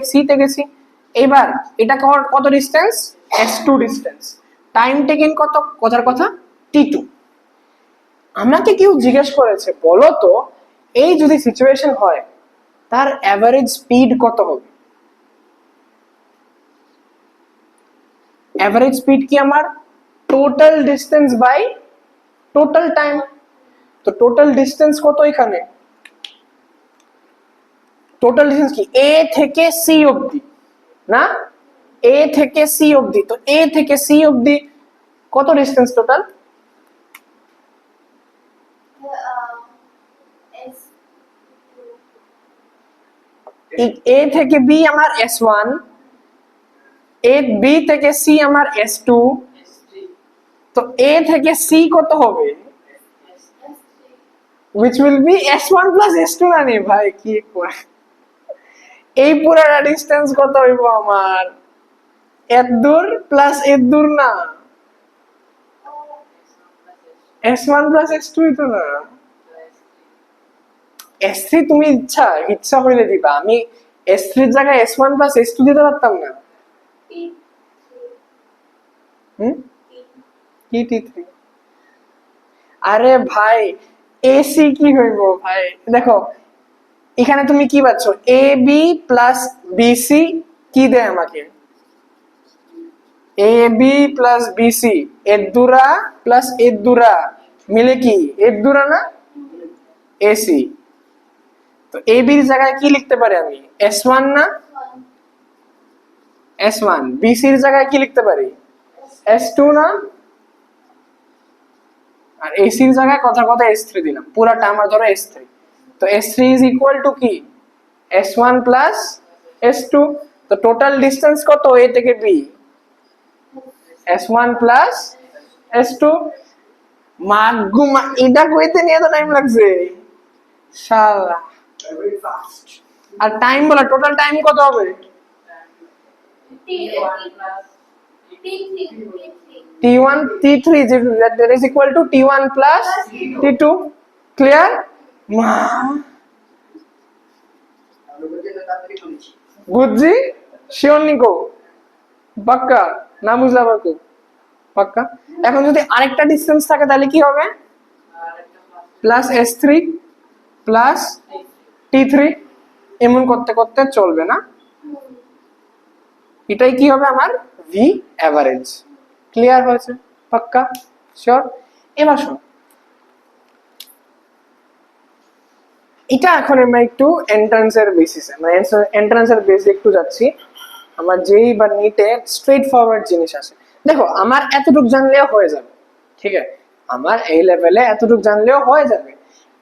সি তে গেছি। এবার এটা কত distance? s2 distance. Time taken কত? কথার কথা t2। আমাকে কেউ জিজ্ঞেস করেছে বলো তো, এই যদি সিচুয়েশন হয় তার অ্যাভারেজ স্পিড কত হবে? অ্যাভারেজ স্পিড কি আমার total distance by total time. তো টোটাল ডিস্টেন্স কত এখানে? টোটাল ডিস্টেন্স কি এ থেকে সি অবধি না, এ থেকে সি অবধি, তো এ থেকে সি অবধি কত ডিস্টেন্স টোটাল? এ থেকে বি আমার S1, এ বি থেকে সি আমার S2, তো এ থেকে সি কত হবে? which will be S1 plus S2 না নি ভাই, কি করে এই পুরোটা ডিসটেন্স কত হইব আমার? এত দূর প্লাস এত দূর না, S1 plus S2 তো না, S3 তুমি ইচ্ছা হইলে দিবা, আমি S3 এর জায়গায় S1 plus S2 দিতে পারতাম না? কি T3? আরে ভাই এসি কি হইব ভাই, দেখো এখানে তুমি কি পাচ্ছ, এ বি প্লাস বিসি কি দেয় আমাকে, A B plus BC, এদুরা plus এদুরা মিলে কি এদুরা না, এসি। তো এ বির জায়গায় কি লিখতে পারি আমি, S1 না, S1। বিসির জায়গায় কি লিখতে পারি, S2 না, আর এসির জায়গায় কথা S3 দিলাম, পুরাটা আমার ধরো S3। তো S3 ইজ ইকুয়াল টু কি S1 প্লাস S2। তো টোটাল ডিসটেন্স কত এ থেকে বি, S1 প্লাস S2। মাগুমা এটা কইতে নিয়ে তো টাইম লাগছে শালা, আর টাইম বলা, টোটাল টাইম কত হবে? T1 T3 that is equal to T1 plus T2, clear? মা বুঝছি, শিওর নিকো, পাক্কা না বুঝলা বাকু, পাক্কা। এখন যদি আরেকটা ডিসটেন্স থাকে তাহলে কি হবে, প্লাস S3 প্লাস T3, এমন করতে করতে চলবে না, এটাই কি হবে আমার ভি এভারেজ। ক্লিয়ার হয়েছে, পাক্কা শিওর? এবার শোনো, এটা এখন আমরা একটু এন্ট্রান্সের বেসিসে, মানে এন্ট্রান্সের বেসে একটু যাচ্ছি, আমার যেই বা নিটে স্ট্রেট ফরওয়ার্ড জিনিস আছে। দেখো আমার এতটুকু জানলেও হয়ে যাবে, ঠিক আছে, আমার এই লেভেলে এতটুকু জানলেও হয়ে যাবে।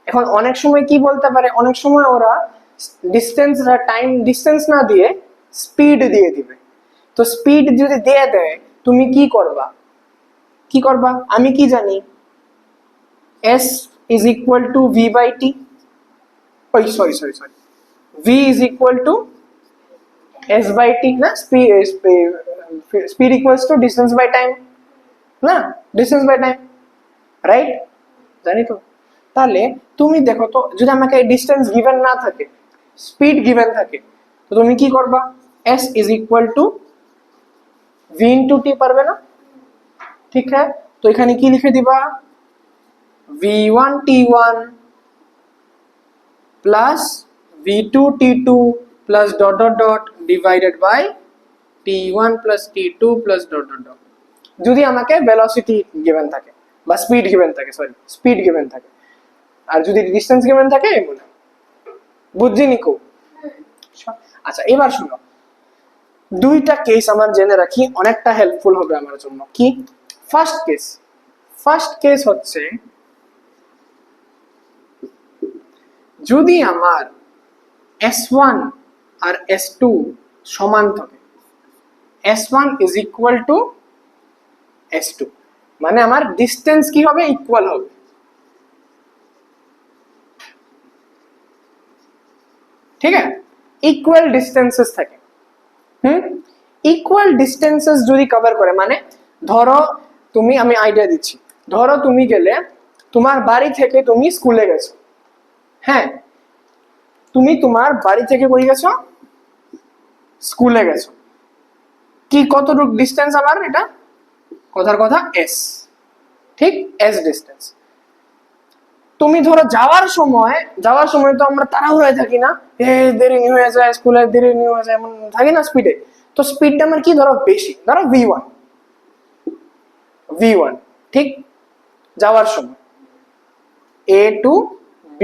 এখন অনেক সময় কি বলতে পারে, অনেক সময় ওরা ডিসটেন্স বা টাইম ডিসটেন্স না দিয়ে স্পিড দিয়ে দিবে। তো স্পিড যদি দিয়ে দেয় তুমি কি করবা, কি করবা? আমি কি জানি, s is equal to v by t, ওই sorry v is equal to s by t না, speed equals to distance by time না, distance by time, রাইট? জানি তো। তাহলে তুমি দেখো তো, যদি আমাকে ডিসটেন্স গিভেন না থাকে, স্পিড গিভেন থাকে, তো তুমি কি করবা, s is equal to v into t পারবে না, ঠিক আছে? তো এখানে কি লিখে দিবা, v1 t1 plus v2 t2 plus dot dot dot divided by t1 plus t2 plus dot dot dot, যদি আমাকে ভেলোসিটি গিভেন থাকে বা স্পিড গিভেন থাকে, সরি স্পিড গিভেন থাকে, আর যদি ডিসটেন্স গিভেন থাকে এমন। বুঝছি নিকো? আচ্ছা এবার শুনো, দুইটা কেস আমার জেনে রাখি, অনেকটা হেল্পফুল হবে আমার জন্য। কি ফার্স্ট কেস হচ্ছে, যদি আমার S1 আর S2 সমান থাকে, S1 is equal to S2, মানে আমার ডিসটেন্স কি হবে, ইকুয়াল হবে। ঠিক আছে, ইকুয়াল ডিস্টেন্সেস থাকে, ইকুয়াল ডিস্টেন্সেস যদি কভার করে, মানে ধরো তুমি, আমি আইডিয়া দিচ্ছি, ধরো তুমি গেলে, তোমার বাড়ি থেকে তুমি স্কুলে গেছো, হ্যাঁ, তুমি তোমার বাড়ি থেকে কই গেছো, স্কুলে গেছো, কি কতটুকু ডিসটেন্স আমার, এটা কথার কথা s, ঠিক s ডিসটেন্স। তুমি ধরো যাওয়ার সময় তো আমরা তাড়াহুড়ায় থাকি না, দেরি হয়ে যায়, স্কুলে দেরি হয়ে যায়, এমন থাকি না স্পিডে, তো স্পিডটা আমার কি ধরো বেশি, ধরো v1, ঠিক যাওয়ার সময় a to b,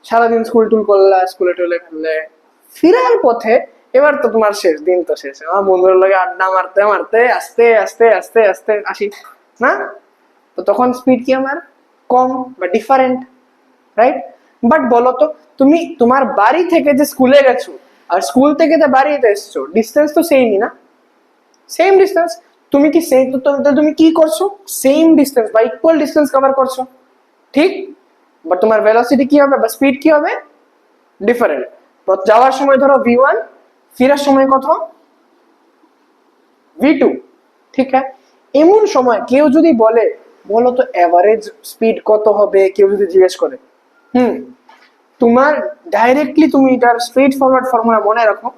সারাদিন স্কুল টুল করলা, স্কুলে টুলে খেললে, ফিরার পথে এবার তো তোমার শেষ দিন, তো শেষ, আমার বন্ধুদের লগে আড্ডা মারতে মারতে আস্তে আস্তে আস্তে আস্তে আসি না, তো তখন স্পিড কি আমার কম বা ডিফারেন্ট, রাইট? বাট বলো তো, তুমি তোমার বাড়ি থেকে যে স্কুলে গেছো আর স্কুল থেকে যে বাড়িতে এসছো, ডিস্টেন্স তো সেমই না, সেম ডিস্টেন্স। তুমি কি সেই তুমি কি করছো, সেম ডিস্টেন্স বা ইকুয়াল ডিস্টেন্স কভার করছো, ঠিক? বাট তোমার ভেলোসিটি কি হবে বা স্পিড কি হবে, ডিফারেন্ট। যাওয়ার সময় ধরো v1, ফেরার সময় কত, v2, ঠিক আছে? এমন সময় কেউ যদি বলে বলো তো এভারেজ স্পিড কত হবে, কেউ যদি জিজ্ঞেস করে, তোমার ডাইরেক্টলি তুমি এটার স্ট্রেট ফরওয়ার্ড ফর্মুলা মনে রাখো,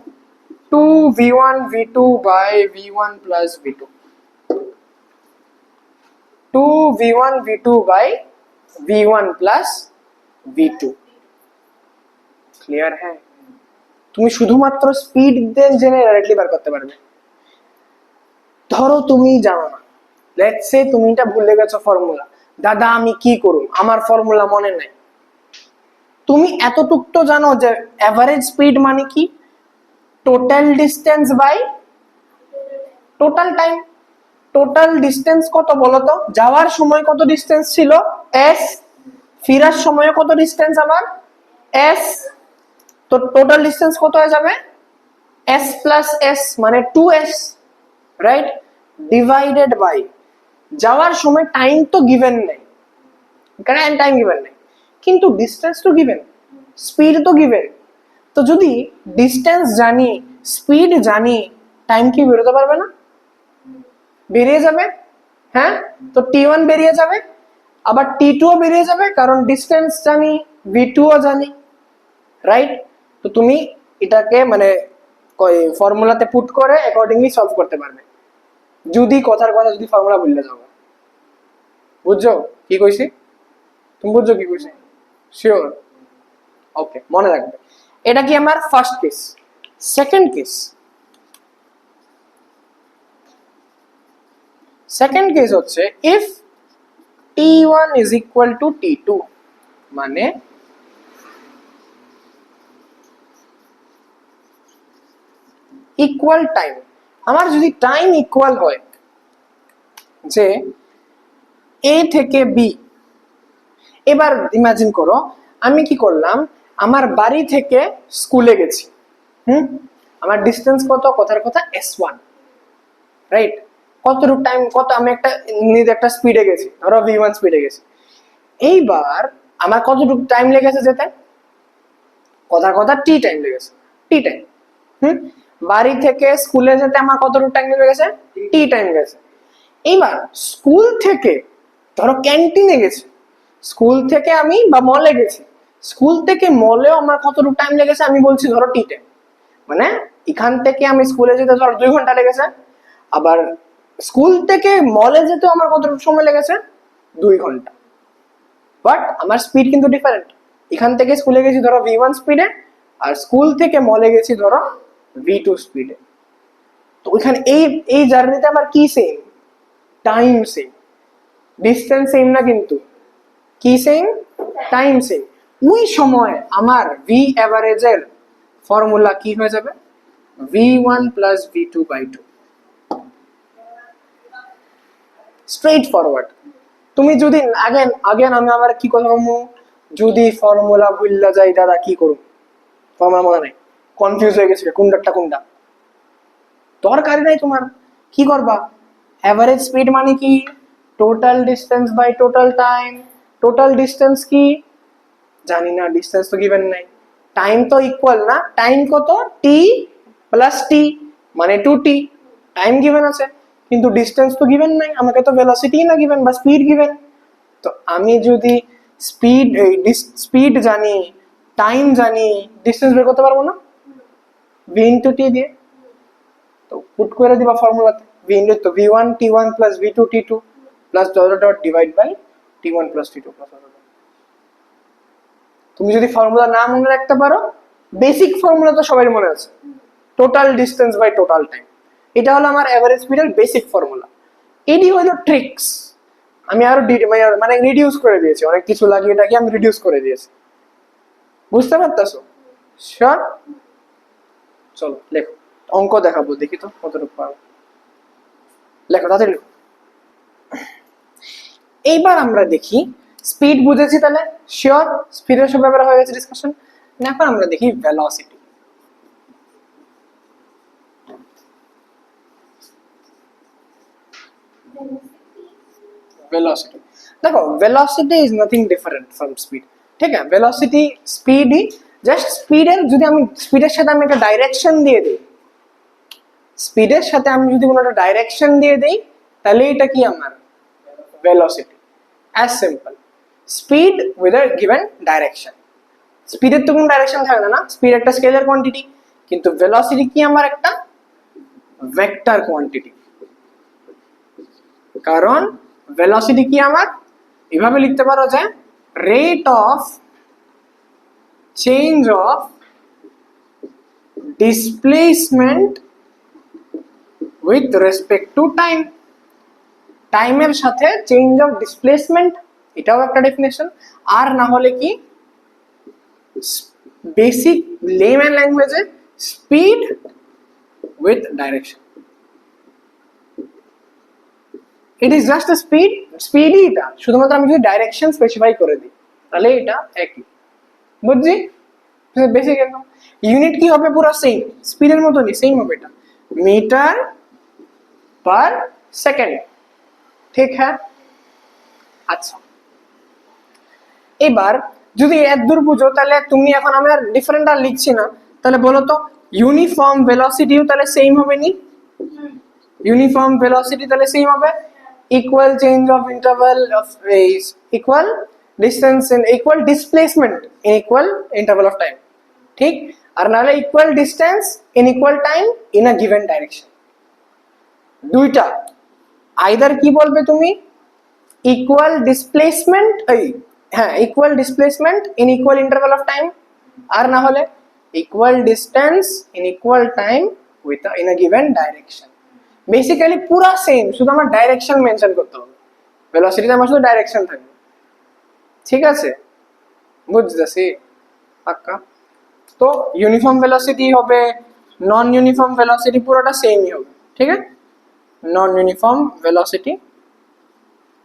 2v1 v2 by v1 plus v2, 2v1 v2 by v1 plus v2, clear? হ্যাঁ, তুমি শুধুমাত্র স্পিড দেন জেনে ডাইরেক্টলি বার করতে পারবে। ধরো তুমি জানো না, লেটস সে তুমি এটা ভুলে গেছো ফর্মুলা, দাদা আমি কি করব, আমার ফর্মুলা মনে নাই। তুমি এতটুক তো জানো যে এভারেজ স্পিড মানে কি, total distance by total time. Total distance কত বলো তো, যাওয়ার সময় কত ডিস্টেন্স ছিল, s, ফেরার সময় কত ডিস্টেন্স আমার, s, তো টোটাল ডিস্টেন্স কত হয়ে যাবে, s প্লাস s মানে 2s, রাইট? ডিভাইডেড বাই যাওয়ার সময় টাইম তো গিভেন নেই, কারণ টাইম গিভেন নেই, কিন্তু ডিস্টেন্স তো গিভেন, স্পিড তো গিভেন। তো যদি ডিস্টেন্স জানি, স্পিড জানি, টাইম কি বেরোতে পারবে না, বেরিয়ে যাবে। হ্যাঁ, তো t1 বেরিয়ে যাবে, আবার t2 ও বেরিয়ে যাবে, কারণ ডিস্টেন্স জানি, v2 ও জানি, রাইট? তো তুমি এটাকে মানে ফর্মুলাতে পুট করে অ্যাকর্ডিংলি সলভ করতে পারবে, যদি কথার কথা যদি ফর্মুলা ভুলে যাও। বুঝছো কি কইছি? তুমি বুঝছো কি কইছি? শিওর? ওকে, মনে রাখবে। এটা কি আমার first case. Second case, second case হচ্ছে if t1 is equal to t2, মানে ইকুয়াল টাইম। আমার যদি টাইম ইকুয়াল হয়, যে a থেকে b, এবার ইমাজিন করো আমি কি করলাম, আমার বাড়ি থেকে স্কুলে গেছি, আমার ডিস্টেন্স কত, কথার কথা s1, রাইট? কতটুকু টাইম, কত আমি একটা একটা স্পিডে গেছি, ধরো v1 স্পিডে গেছি, এইবার আমার কতটুকু টাইম লেগেছে যেতে, কথার কথা t টাইম লেগেছে, t টাইম। বাড়ি থেকে স্কুলে যেতে আমার কতটুকু টাইম লেগেছে, t টাইম গেছে। এইবার স্কুল থেকে ধরো ক্যান্টিনে গেছি, স্কুল থেকে আমি বা মলে গেছি, স্কুল থেকে মলেও আমার কতটুকু টাইম লেগেছে আমি বলছি ধরো t টাইম, মানে এখান থেকে আমি স্কুলে যেতে ধরো 2 ঘন্টা লেগেছে, আবার স্কুল থেকে মলে যেতেও আমার কতটুকু সময় লেগেছে, 2 ঘন্টা। বাট আমার স্পিড কিন্তু ডিফারেন্ট, এখান থেকে স্কুলে গেছি ধরো v1 স্পিডে, আর স্কুল থেকে মলে গেছি ধরো v2 স্পিডে। তো ওইখানে এই এই জার্নিতে আমার কি same, time same, distance same না, কিন্তু কি সেম, টাইম সেম। ওই সময় আমার ভি এভারেজের ফর্মুলা কি হয়ে যাবে, v1 plus v2 by 2, straight forward. তুমি যদি আগেন আগেন আমি আমার কি কথা বলবো, যদি ফর্মুলা ভুললা যাই দাদা কি করব, ফর্মুলা মনে নাই, কনফিউজ হয়ে গেছে কোনটা কোনটা, দরকার নাই তোমার, কি করবা, এভারেজ স্পিড মানে কি, total distance by total time. Total distance কি জানি না, ডিস্টেন্স তো গিভেন নাই, টাইম তো ইকুয়াল না, টাইম কত, টি প্লাস টি মানে 2t, টাইম গিভেন আছে, কিন্তু ডিস্টেন্স তো গিভেন নাই, আমাকে তো ভেলোসিটি না গিভেন বা স্পিড গিভেন। তো আমি যদি স্পিড স্পিড জানি, টাইম জানি, ডিস্টেন্স বের করতে পারবো না, v ইনটু টি দিয়ে, তো পুট করে দিবা ফর্মুলাতে, v ইনটু তো v1 t1 plus v2 t2 plus dot dot divide by t1 plus t2 plus. তুমি যদি ফর্মুলা না মনে রাখতে পারো, বেসিক ফর্মুলা তো সবাই মনে আছে, total distance by total time, এটা হলো আমার এভারেজ স্পিডের বেসিক ফর্মুলা। এটি হলো ট্রিক্স, আমি আরো মানে রিডিউস করে দিয়েছি, অনেক কিছু লাগিয়ে এটাকে আমি রিডিউস করে দিয়েছি। বুঝতে পারতেছো? শিওর? চলো লেখো, অঙ্ক দেখাবো, দেখি তো কতটুকু পারো। লেখো তাড়াতাড়ি লেখো। এইবার আমরা দেখি স্পিড বুঝেছি, তাহলে শিওর স্পিডের সব ব্যাপারে হয়ে গেছে ডিসকাশন। এখন আমরা দেখি ভেলোসিটি। वेलोसिटी देखो, velocity is nothing different from speed. ठीक है, वेलोसिटी स्पीड ही, জাস্ট স্পিডের যদি আমি স্পিডের সাথে আমি একটা ডাইরেকশন দিয়ে দিই, স্পিডের সাথে আমি যদি কোনো একটা ডাইরেকশন দিয়ে দিই, তাহলে এটা কি আমার velocity. As simple, speed with a given direction. স্পিডের তো কোনো ডাইরেকশন থাকবে না, স্পিড একটা স্কেলার কোয়ান্টিটি, কিন্তু ভেলোসিটি কি আমার একটা ভেক্টর কোয়ান্টিটি। কারণ ভেলোসিটি কি আমার এভাবে লিখতে পারো যে rate of change of displacement with respect to time. টাইমের সাথে চেঞ্জ অফ ডিসপ্লেসমেন্ট, এটাও একটা ডেফিনেশন। আর না হলে কি বেসিক লেম্যান ল্যাঙ্গুয়েজে speed with direction. It is just a speed, স্পিডই এটা, শুধুমাত্র আমি যদি ডাইরেকশন স্পেসিফাই করে দিই তাহলে এটা একই। বুঝছি? বেসিক একদম। ইউনিট কি হবে? পুরো সেম, স্পিডের মতনই সেম হবে, এটা মিটার পার সেকেন্ড। ঠিক হ্যাঁ? আচ্ছা, এবার যদি এত দূর বুঝো, তাহলে তুমি এখন আমি আর ডিফারেন্ট আর লিখছি না, তাহলে বলো তো ইউনিফর্ম ভেলোসিটিও তাহলে সেম হবে নি? ইউনিফর্ম ভেলোসিটি তাহলে সেম হবে, equal change of interval of equal distance in equal displacement in equal interval of time. ঠিক? আর নাহলে equal distance in equal time in a given direction. দুইটা আইদার কি বলবে তুমি, ইকুয়াল ডিসপ্লেসমেন্ট, হ্যাঁ equal displacement in equal interval of time, আর না হলে equal distance in equal time with in a given direction. Basically পুরো সেম, শুধু আমার ডাইরেকশন মেনশন করতে হবে। ভেলোসিটিতে আমার শুধু ডাইরেকশন থাকবে। ঠিক আছে, বুঝতেছি পাক্কা? তো ইউনিফর্ম ভেলোসিটি হবে, নন ইউনিফর্ম ভেলোসিটি পুরোটা সেমই হবে। ঠিক আছে, নন ইউনিফর্ম ভেলোসিটি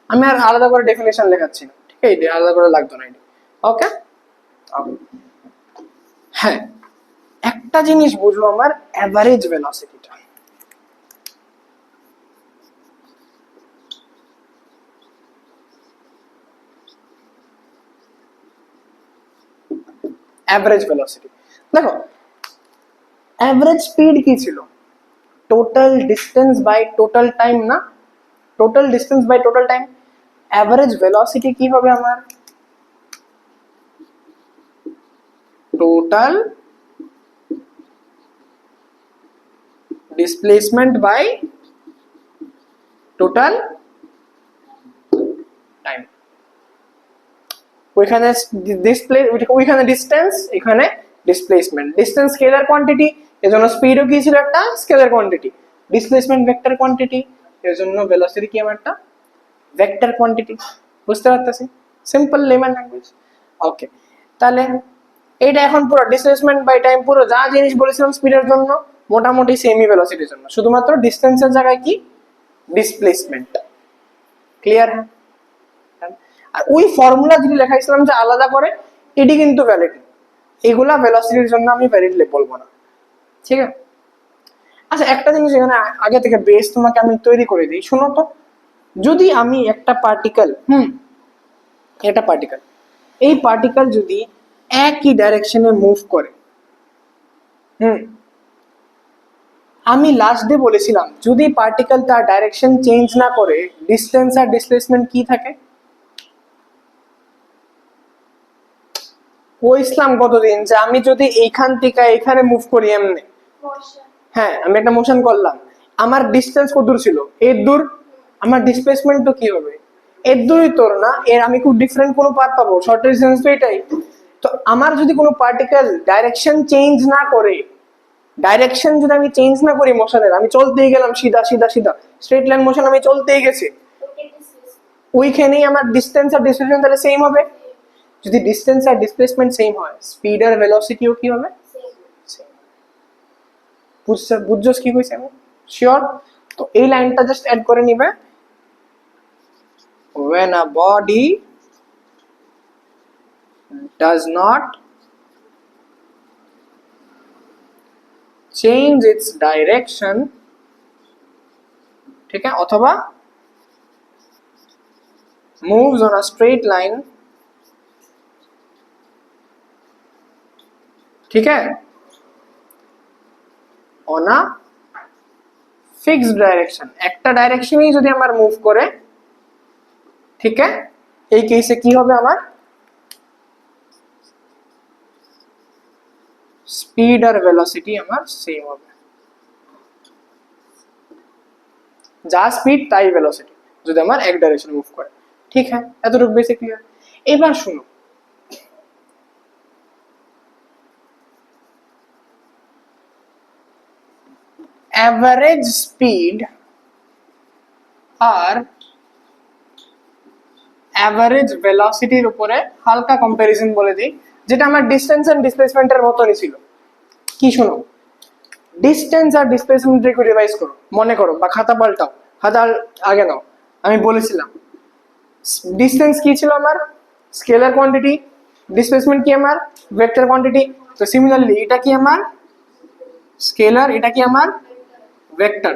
আমি আর আলাদা করে ডেফিনেশন লেখাচ্ছি না, ঠিক আছে, আলাদা করে লাগতো না এটা। ওকে, হ্যাঁ একটা জিনিস বুঝবো, আমার অ্যাভারেজ ভেলোসিটিটা। অ্যাভারেজ ভেলোসিটি দেখো, অ্যাভারেজ স্পিড কি ছিল? Total distance by total time না? Total distance by total time. Average velocity কি হবে আমার? Total displacement by total time. ওইখানে ডিসপ্লে, ওইখানে ডিস্টেন্স, এখানে ডিসপ্লেসমেন্ট। ডিস্টেন্স স্কেলার কোয়ান্টিটি, এজন্য স্পিডও কি ছিল একটা scalar quantity. Displacement vector quantity, এজন্য ভেলোসিটি কি আমার একটা ভেক্টর কোয়ান্টিটি। বুঝতে পারতেছি? Simple layman language. ওকে, তাহলে এটা এখন পুরো ডিসপ্লেসমেন্ট বাই টাইম, পুরো যা জিনিস বলেছিলাম স্পিডের জন্য মোটামুটি সেমি ভেলোসিটির জন্য, শুধুমাত্র ডিস্টেন্সের জায়গায় কি ডিসপ্লেসমেন্ট। ক্লিয়ার? আর ওই ফর্মুলা যদি লেখাইছিলাম যে আলাদা করে, এটি কিন্তু ভ্যালিড। এগুলা ভেলোসিটির জন্য আমি ভ্যালিড বলবো না। ঠিক আছে, আচ্ছা একটা জিনিস এখানে আগে থেকে বেস তোমাকে আমি তৈরি করে দিই, শোনো তো। যদি আমি একটা পার্টিকেল, একটা পার্টিকেল, এই পার্টিকেল যদি একই ডাইরেকশনে মুভ করে, আমি লাস্ট ডে বলেছিলাম যদি পার্টিকেল তার ডাইরেকশন চেঞ্জ না করে, ডিস্টেন্স আর ডিসপ্লেসমেন্ট কি থাকে? কইছিলাম কতদিন যে আমি যদি এইখান থেকে এখানে মুভ করি এমনি, হ্যাঁ আমি একটা মোশন করলাম, আমার ডিস্টেন্স কত দূর ছিল? এর দূর, আমার ডিসপ্লেসমেন্ট তো কি হবে? এর দূরই তোর না, এর আমি খুব ডিফারেন্ট কোনো পাথ পাবো, শর্ট ডিস্টেন্স তো এটাই। তো আমার যদি কোনো পার্টিকেল ডাইরেকশন চেঞ্জ না করে, ডাইরেকশন যদি আমি চেঞ্জ না করি মোশনের, আমি চলতেই গেলাম সিধা সিধা সিধা স্ট্রেট লাইন মোশন, আমি চলতেই গেছি, ওইখানেই আমার ডিস্টেন্স আর ডিসপ্লেসমেন্ট তাহলে সেম হবে। যদি ডিস্টেন্স আর ডিসপ্লেসমেন্ট সেম হয়, স্পিড আর ভেলোসিটিও কি হবে? বুঝছস কি কইছি আমি? শিওর? তো এই লাইনটা জাস্ট অ্যাড করে নিবে। when a body does not change its direction, ठीक है, अथवा moves on a straight line, ठीक है, on a fixed direction, একটা ডাইরেকশনেই যদি আমার মুভ করে, ঠিক है, এই কেসে কি হবে আমার? স্পিড আর ভেলোসিটি আমার সেম হবে, যা স্পিড তাই ভেলোসিটি যদি আমার এক ডাইরেকশন মুভ করে, ঠিক है, এতটুকু বেসিক ক্লিয়ার। এবার শুনো, অ্যাভারেজ স্পিড আর অ্যাভারেজ ভেলোসিটির উপরে হালকা কম্পারিজন বলে দিই, যেটা আমার ডিসটেন্স এন্ড ডিসপ্লেসমেন্টের মতনই ছিল। কি শোনো, ডিসটেন্স আর ডিসপ্লেসমেন্ট একটু রিভাইজ করো, মনে করো বা খাতা পাল্টাও, খাতা আগে নাও। আমি বলেছিলাম ডিসটেন্স কি ছিল আমার? Scalar quantity. ডিসপ্লেসমেন্ট কি আমার? Vector quantity. তো সিমিলারলি এটা কি আমার? স্কেলার, এটা কি আমার? ভেক্টর।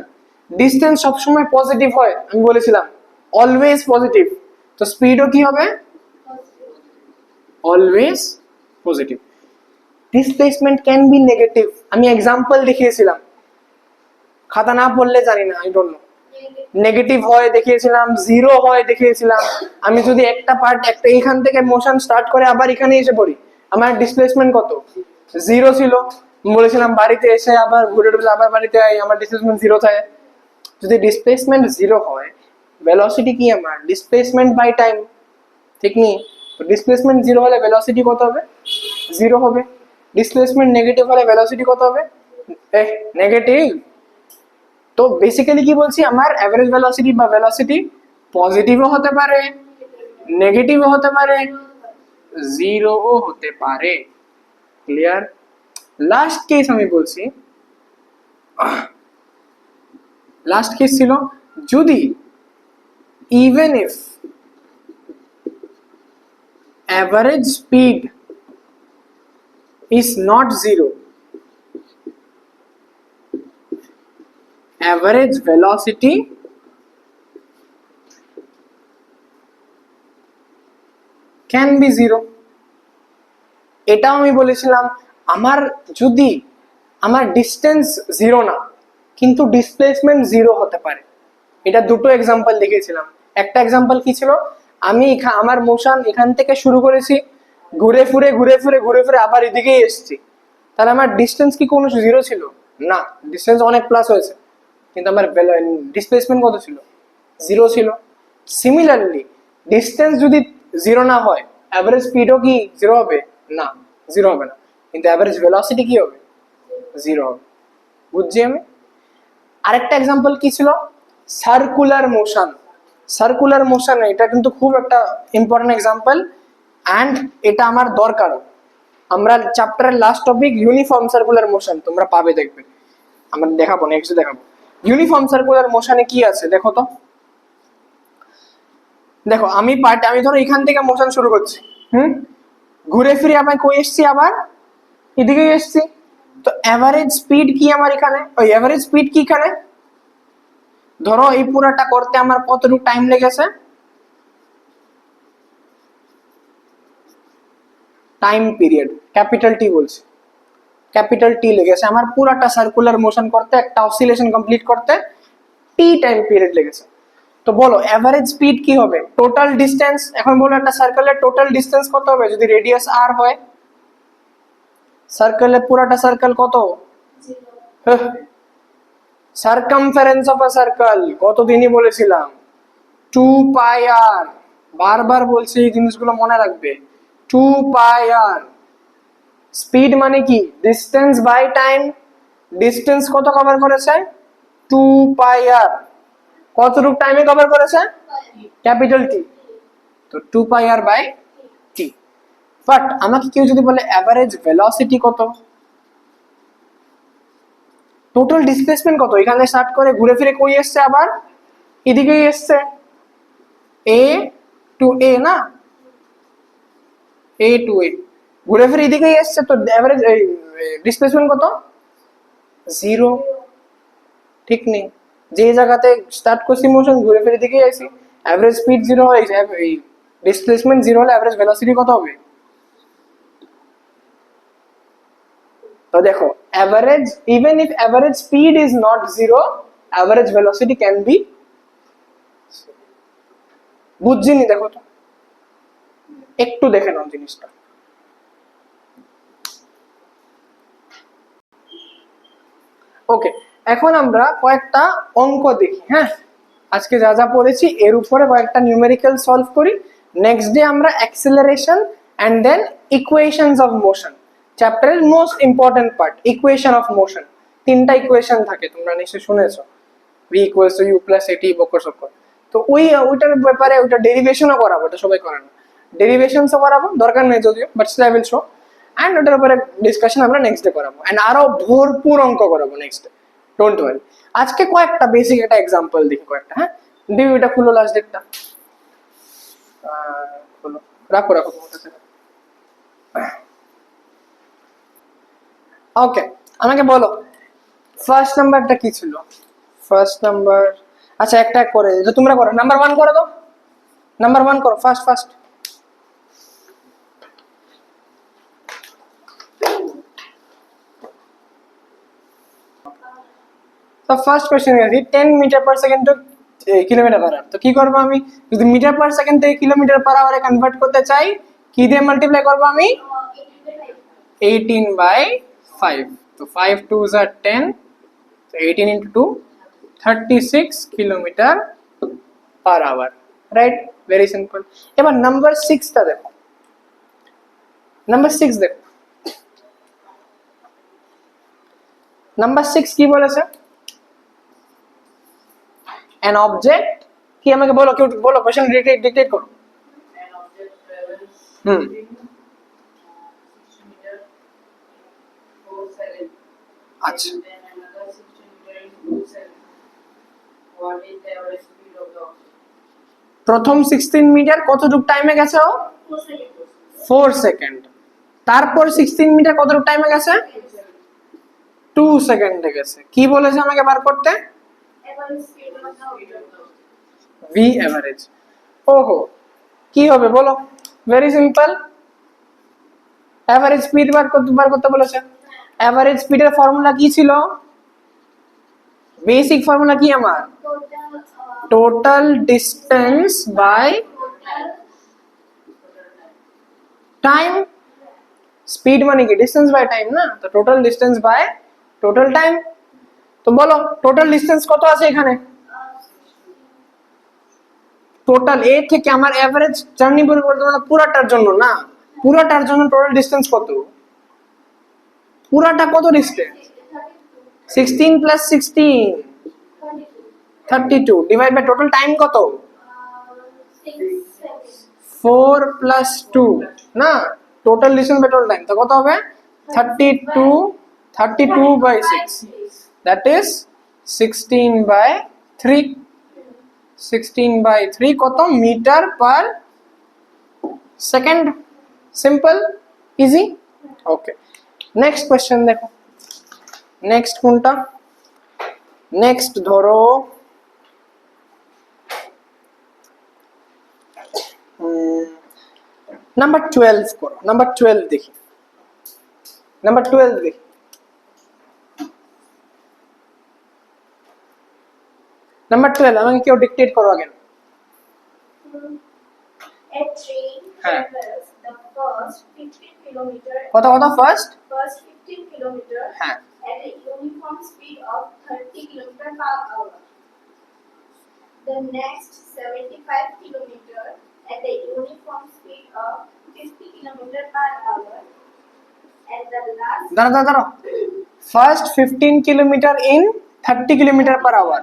ডিসটেন্স সবসময় পজিটিভ হয়, আমি বলেছিলাম অলওয়েজ পজিটিভ। তো স্পিডও কি হবে? Always positive. Displacement can be negative, আমি এক্সাম্পল দেখিয়েছিলাম, খাতা না পড়লে জানি না, আই ডোন্ট নো। নেগেটিভ হয় দেখিয়েছিলাম, জিরো হয় দেখিয়েছিলাম। আমি যদি একটা পার্ট একটা এখান থেকে মোশন স্টার্ট করে আবার এখানে এসে পড়ি, আমার ডিসপ্লেসমেন্ট কত? জিরো ছিল। বলেছিলাম বাড়িতে এসে আবার ঘুরে টুরে আবার বাড়িতে আই, আমার ডিসপ্লেসমেন্ট জিরো থাকে। যদি ডিসপ্লেসমেন্ট জিরো হয়, ভেলোসিটি কি আমার? ডিসপ্লেসমেন্ট বাই টাইম, ঠিক নেই? তো ডিসপ্লেসমেন্ট জিরো হলে ভেলোসিটি কত হবে? জিরো হবে। ডিসপ্লেসমেন্ট নেগেটিভ হলে ভেলোসিটি কত হবে? নেগেটিভ। তো বেসিক্যালি কি বলছি, আমার অ্যাভারেজ ভেলোসিটি বা ভেলোসিটি পজিটিভও হতে পারে, নেগেটিভও হতে পারে, জিরোও হতে পারে। ক্লিয়ার? লাস্ট কেস আমি বলছি, লাস্ট কেস ছিল যদি even if average speed is not zero, average velocity can be zero। এটাও আমি বলেছিলাম, আমার যদি আমার ডিস্টেন্স জিরো না কিন্তু ডিসপ্লেসমেন্ট জিরো হতে পারে। এটা দুটো এক্সাম্পল দেখিয়েছিলাম। একটা এক্সাম্পল কি ছিল, আমি আমার মোশন এখান থেকে শুরু করেছি, ঘুরে ফিরে ঘুরে ফিরে ঘুরে ফিরে আবার এদিকেই এসেছি, তাহলে আমার ডিস্টেন্স কি কোনো জিরো ছিল? না, ডিস্টেন্স অনেক প্লাস হয়েছে, কিন্তু আমার ডিসপ্লেসমেন্ট কত ছিল? জিরো ছিল। সিমিলারলি ডিস্টেন্স যদি জিরো না হয়, অ্যাভারেজ স্পিডও কি জিরো হবে? না, জিরো হবে না, কিন্তু অ্যাভারেজ ভেলোসিটি কি হবে? জিরো হবে। বুঝছি আমি। আরেকটা এক্সাম্পল কি ছিল, সার্কুলার মোশন। সার্কুলার মোশন এটা কিন্তু খুব একটা ইম্পর্টেন্ট এক্সাম্পল, অ্যান্ড এটা আমার দরকার। আমরা চ্যাপ্টারের last topic uniform circular motion তোমরা পাবে, দেখবে, আমরা দেখাবো, নেক্সট দেখাবো। ইউনিফর্ম সার্কুলার মোশনে কি আছে দেখো তো। দেখো আমি ধরো এখান থেকে মোশন শুরু করছি, ঘুরে ফিরে আবার কই এসছি? আবার এদিকে এসছি। তো অ্যাভারেজ স্পিড কি আমার এখানে? ওই অ্যাভারেজ স্পিড কি এখানে? ধরো এই পুরাটা করতে আমার কতটুকু টাইম লেগেছে? টাইম পিরিয়ড ক্যাপিটাল টি বলছি, ক্যাপিটাল টি লেগেছে আমার পুরাটা সার্কুলার মোশন করতে, একটা অসিলেশন কমপ্লিট করতে টি টাইম পিরিয়ড লেগেছে। তো বলো অ্যাভারেজ স্পিড কি হবে? Total distance. এখন বলো একটা সার্কেলের টোটাল ডিস্টেন্স কত হবে যদি রেডিয়াস আর হয়? সার্কেলের পুরাটা সার্কেল কত? সার্কামফারেন্স অফ আ সার্কেল কতদিনই বলেছিলাম, 2 পাই আর। বারবার বলছি এই জিনিসগুলো মনে রাখবে, 2 পাই আর। স্পিড মানে কি? Distance by time. ডিস্টেন্স কত কভার করেছে? 2 পাই আর। কতটুকু টাইমে কভার করেছে? Capital T. তো 2 pi R by T. But আমাকে কেউ যদি বলে অ্যাভারেজ ভেলোসিটি কত, টোটাল ডিসপ্লেসমেন্ট কত, এখানে স্টার্ট করে ঘুরে ফিরে কই এসছে, আবার এদিকেই এসছে, এ টু এ না, এ টু এ ঘুরে ফিরে এদিকেই এসছে, তো অ্যাভারেজ ডিসপ্লেসমেন্ট কত, জিরো। ঠিক নেই, যে জায়গাতে স্টার্ট করছি মোশন ঘুরে ফিরে এদিকেই আসি, অ্যাভারেজ স্পিড জিরো হয়, ডিসপ্লেসমেন্ট জিরো হলে অ্যাভারেজ ভেলোসিটি কত হবে? তো দেখো average, even if average speed is not zero, average velocity can be, বুঝছিনি? দেখো তো একটু দেখে নাও জিনিসটা। ওকে, এখন আমরা কয়েকটা অঙ্ক দেখি। হ্যাঁ, আজকে যা যা পড়েছি এর উপরে কয়েকটা নিউমেরিক্যাল সলভ করি। নেক্সট ডে আমরা acceleration and then equations of motion, চ্যাপ্টারের most important part, equation of motion. তিনটা ইকুয়েশন থাকে, তোমরা নিশ্চয়ই শুনেছো, v equals to u plus at বকর সকর। তো ওইটার ব্যাপারে ওইটা ডেরিভেশনও করাবো, এটা সবাই করে না, ডেরিভেশনসও করাবো, দরকার নেই যদিও, but still I will show. And ওটার উপরে ডিসকাশন আমরা নেক্সট ডে করাবো, অ্যান্ড আরো ভরপুর অঙ্ক করাবো নেক্সট ডে, ডোন্ট ওয়ারি। আজকে কয়েকটা বেসিক একটা এক্সাম্পল দেখি, কয়েকটা। হ্যাঁ, দিবি এটা খুলো, লাস্ট ডেটটা খুলো, রাখো রাখো তোমার কাছে। ওকে, আমাকে বলো ফার্স্ট নাম্বারটা কি ছিল? ফার্স্ট নাম্বার, আচ্ছা একটা এক করে যে তোমরা করো, নাম্বার ওয়ান করে দাও, নাম্বার ওয়ান করো, ফার্স্ট ফার্স্ট। তো ফার্স্ট কোশ্চেন আছে 10 meter per second to kilometer per hour. তো কি করবো আমি, যদি মিটার পার সেকেন্ড থেকে কিলোমিটার পার আওয়ারে কনভার্ট করতে চাই, কি দিয়ে মাল্টিপ্লাই করবো আমি? 18/5। তো 5 2s are 10, তো 18 into 2 36 kilometer per hour, right? Very simple. এবার নাম্বার 6টা দেখো, নাম্বার 6 দেখো, নাম্বার 6 কি বলেছে? an object, কি আমাকে বলো, কেউ বলো, কোশ্চেন ডিক্টেট করো। হুম, আচ্ছা, প্রথম 16 মিটার কতটুকু টাইমে গেছে ও? 4 সেকেন্ড। তারপর 16 মিটার কতটুকু টাইমে গেছে? 2 সেকেন্ডে গেছে। কি বলেছে আমাকে বার করতে? V average. ওহো, কি হবে বলো? ভেরি সিম্পল, এভারেজ স্পিড বার করতে বলেছে। এভারেজ স্পিডের ফর্মুলা কি ছিল? বেসিক ফর্মুলা কি আমার? Total distance by time. Speed মানে কি? ডিস্টেন্স বাই টাইম না? তো total distance by total time. তো বলো টোটাল ডিস্টেন্স কত আছে এখানে? টোটাল এ থেকে আমার এভারেজ জার্নি বলতে মানে পুরাটার জন্য না, পুরাটার জন্য টোটাল ডিস্টেন্স কত? পুরাটা কত distance? 16 plus 16 32 divide by total time কত? 4 প্লাস 2 না, total distance by total time তো কত হবে? 32 বাই 6, দ্যাট ইজ 16/3। 16/3 কত? Metre per second. Simple, easy. Okay, next question দেখো, নেক্সট কোনটা? নেক্সট ধরো নাম্বার 12 করো, নাম্বার 12 দেখি, নাম্বার 12 দেখি। নাম্বার 12 আমাকে কেউ ডিক্টেট করো আগে। A train হ্যাঁ, travels the first 15 kilometer কত কত? ফার্স্ট 15 kilometer হ্যাঁ, at a uniform speed of 30 kilometer per hour. The next 75 kilometer at a uniform speed of 50 kilometer per hour. And the last দাঁড়া দাঁড়া দাঁড়া, first 15 kilometer in 30 kilometer per hour,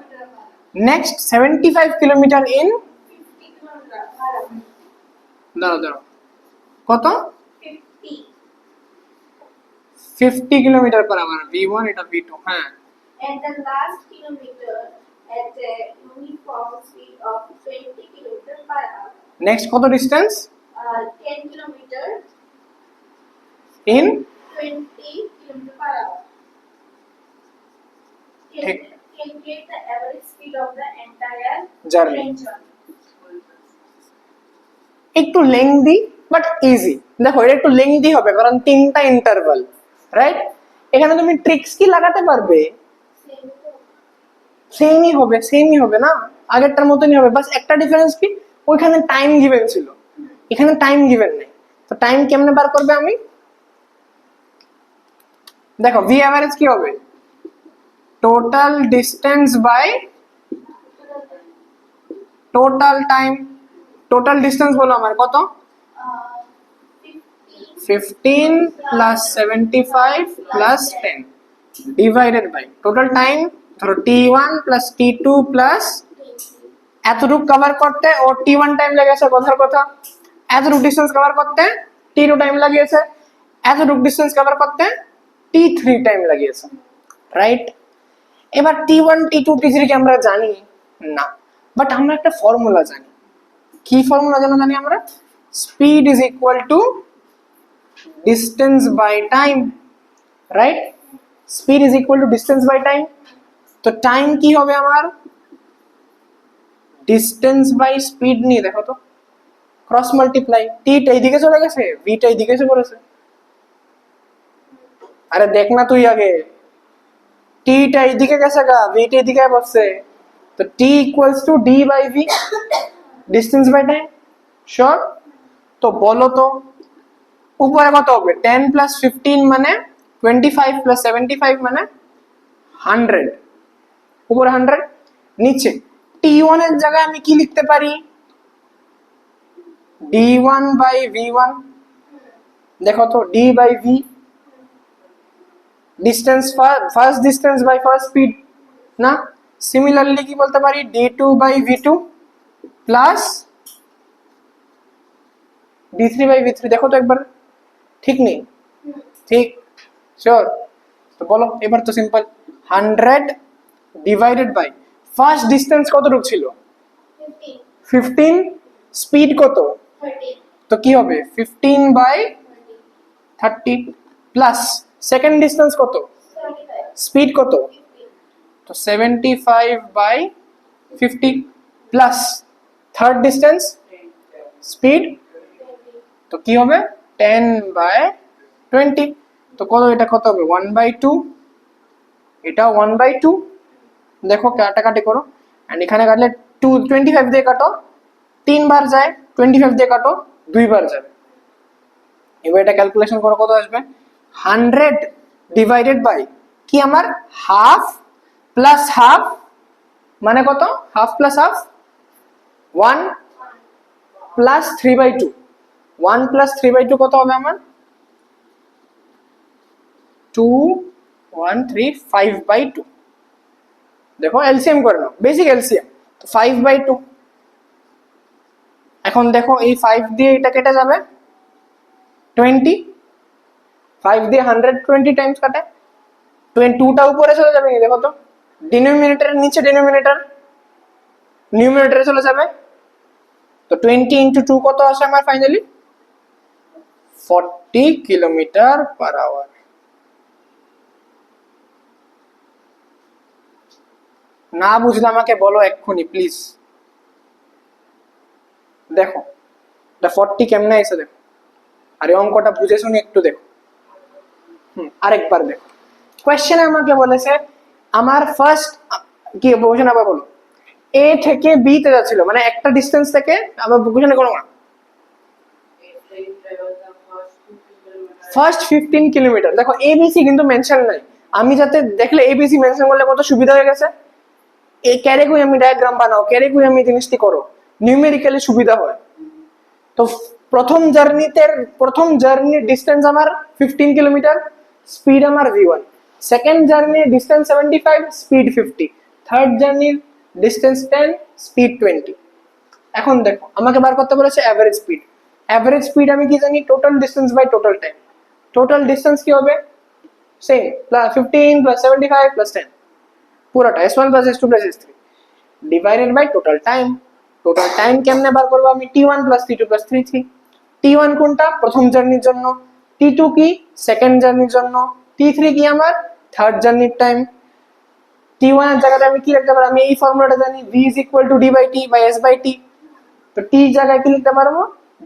next 75 kilometer in, 50 kilometer per hour. দাঁড়া দাঁড়া, কত? 50 50 kilometre per hour, v1 এটা v2, হ্যাঁ। And the last kilometer at a uniform speed of 20 kilometer per hour. Next কত distance 10 kilometer in 20 kilometer per hour. ঠিক। Calculate the average speed of the entire Journey. train journey. একটু lengthy but easy. দেখো এটা একটু lengthy হবে কারণ তিনটা interval, right? এখানে তুমি ট্রিক্স কি লাগাতে পারবে? Same to সেমই হবে না, আগেরটার মতনই হবে, বাস একটা ডিফারেন্স কি ওইখানে টাইম গিভেন ছিল, এখানে টাইম গিভেন নেই। তো টাইম কেমনে বার করবে আমি? দেখো ভি অ্যাভারেজ কি হবে? Total distance by total time. Total distance বলো আমার কত? 50 15 plus 75 plus 10 divided by total time. ধরো t1 প্লাস t2 প্লাস এতটুকু কভার করতে ও t1 টাইম লেগেছে, কথার কথা। এতটুকু ডিস্টেন্স কভার করতে t2 টাইম লাগিয়েছে, এতটুকু ডিস্টেন্স কভার করতে t3 টাইম লাগিয়েছে, রাইট? এবার t1 t2 t3 কি আমরা জানি না, বাট আমরা একটা ফর্মুলা জানি। কি ফর্মুলা জানি আমরা? Speed is equal to distance by time, right? Speed is equal to distance by time. তো টাইম কি হবে আমার? ডিস্টেন্স বাই স্পিড নিয়ে দেখো তো, ক্রস মাল্টিপ্লাই। টিটা এইদিকে চলে গেছে, ভিটা এইদিকে এসে পড়েছে। আরে দেখ না তুই আগে, টিটা এইদিকে গেছে গা, ভিটা এইদিকে বসছে। তো T equals to D by V, distance by time. Sure? তো বলো তো উপরে কত হবে? 10 প্লাস 15 মানে 25 প্লাস 75 মানে 100। উপরে 100, নিচে t1 এর জায়গায় আমি কি লিখতে পারি? d1 by v1। দেখো তো d by v, distance first distance by first speed না? সিমিলারলি কি বলতে পারি? d2 by v2 plus d3 by v3। দেখো তো একবার, ঠিক নেই? ঠিক, শিওর? তো বলো এবার, তো simple. 100 divided by first distance কতটুকু ছিল? 15 15, স্পিড কত? 30 তো কি হবে? 15 বাই 30 প্লাস সেকেন্ড ডিস্টেন্স কত? 75 স্পিড কত? 50 তো 75 by 50 plus third distance speed, 20 তো কি হবে? 10 বাই 20। তো কত, এটা কত হবে? 1/2, এটা 1/2। দেখো কাটাকাটি করো, এন্ড এখানে কাটলে 25 দিয়ে কাটো, 3 বার যায়, 25 দিয়ে কাটো 2 বার যাবে। এবার এটা ক্যালকুলেশন করো, কত আসবে? 100 ডিভাইডেড বাই কি আমার হাফ প্লাস হাফ মানে কত? Half plus half 1 plus 3/2। 1 plus 3/2 কত হবে আমার? 2 1 3 5/2। দেখো এলসিএম করে নাও, বেসিক এলসিএম। তো 5/2। এখন দেখো এই 5 দিয়ে এটা কেটে যাবে 20, 5 দিয়ে 120 টাইমস কাটে, 2টা উপরে চলে যাবে। দেখো তো ডিনোমিনেটরের নিচে ডিনোমিনেটর নিউমিনেটরে চলে যাবে। তো 20 ইন্টু 2 কত আসে আমার ফাইনালি? 40 kilometre per hour. না বুঝলে আমাকে বলো এক্ষুনি প্লিজ। দেখো এটা 40 কেমনে এসে দেখো, আর এই অঙ্কটা বুঝে শুনে একটু দেখো। আরেকবার দেখো, কোয়েশ্চেনে আমাকে বলেছে আমার ফার্স্ট কি কোয়েশ্চেন, আবার বলো। এ থেকে বি তে যাচ্ছিল, মানে একটা ডিস্টেন্স থেকে, আবার কোয়েশ্চেনে করো না। ফার্স্ট 15 কিলোমিটার, দেখো এবিসি কিন্তু মেনশন নাই। আমি যাতে দেখলে এবিসি মেনশন করলে কত সুবিধা হয়ে গেছে। এই ক্যারেগুই আমি ডায়াগ্রাম বানাও, ক্যারেগুই আমি জিনিসটি করো, নিউমেরিক্যালি সুবিধা হয়। তো প্রথম জার্নির ডিস্টেন্স আমার 15 কিলোমিটার, স্পিড আমার v1। সেকেন্ড জার্নির ডিস্টেন্স 75, স্পিড 50। থার্ড জার্নির ডিস্টেন্স 10, স্পিড 20। এখন দেখো আমাকে বার করতে বলেছে অ্যাভারেজ স্পিড। অ্যাভারেজ স্পিড আমি কি জানি? Total distance by total time. Total distance কি হবে? সেম প্লাস 15 প্লাস 75 প্লাস 10 পুরোটা s1 plus s2 plus s3 divided by total time কেমনে বার করবো আমি t1 plus t2 plus t3 t1 কোনটা প্রথম জার্নির জন্য t2 কি সেকেন্ড জার্নির জন্য t3 কি আমার থার্ড জার্নির টাইম t1 এর জায়গায় আমি কি লিখতে পারবো আমি এই ফর্মুলাটা জানি v is equal to d by t by s by t তো t এর জায়গায় কি লিখতে পারবো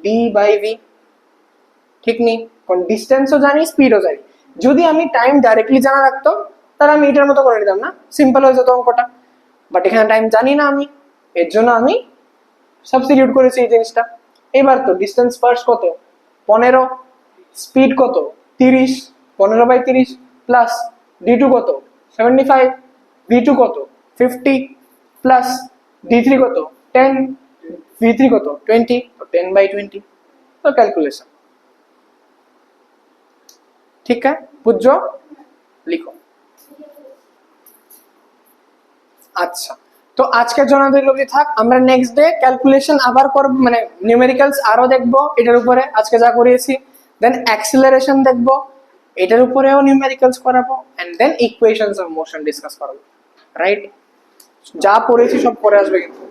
d by v ঠিক নেই কারণ ডিসটেন্সও জানি স্পিডও জানি যদি আমি টাইম ডাইরেক্টলি জানা রাখতো তাহলে আমি এটার মতো করে নিতাম না সিম্পল হয়ে যেত অঙ্কটা বাট এখানে টাইম জানি না আমি এর জন্য আমি সাবস্টিটিউট করেছি এই জিনিসটা এবার তো ডিসটেন্স ফার্স্ট কত 15 স্পিড কত 30 15 বাই 30 প্লাস d2 কত 75 v2 কত 50 প্লাস d3 কত 10 v3 কত 20 তো 10 বাই 20 তো ক্যালকুলেশন ঠিক আছে বুঝছো লিখো আচ্ছা তো আজকের জন্য আমাদের অবধি থাক আমরা নেক্সট ডে ক্যালকুলেশন আবার করব মানে নিউমেরিক্যালস আরো দেখবো এটার উপরে আজকে যা করিয়েছি দেন অ্যাক্সিলারেশন দেখবো এটার উপরেও নিউমেরিক্যালস করাবো and then equations of motion discuss করাবো রাইট যা পড়েছি সব পড়ে আসবে কিন্তু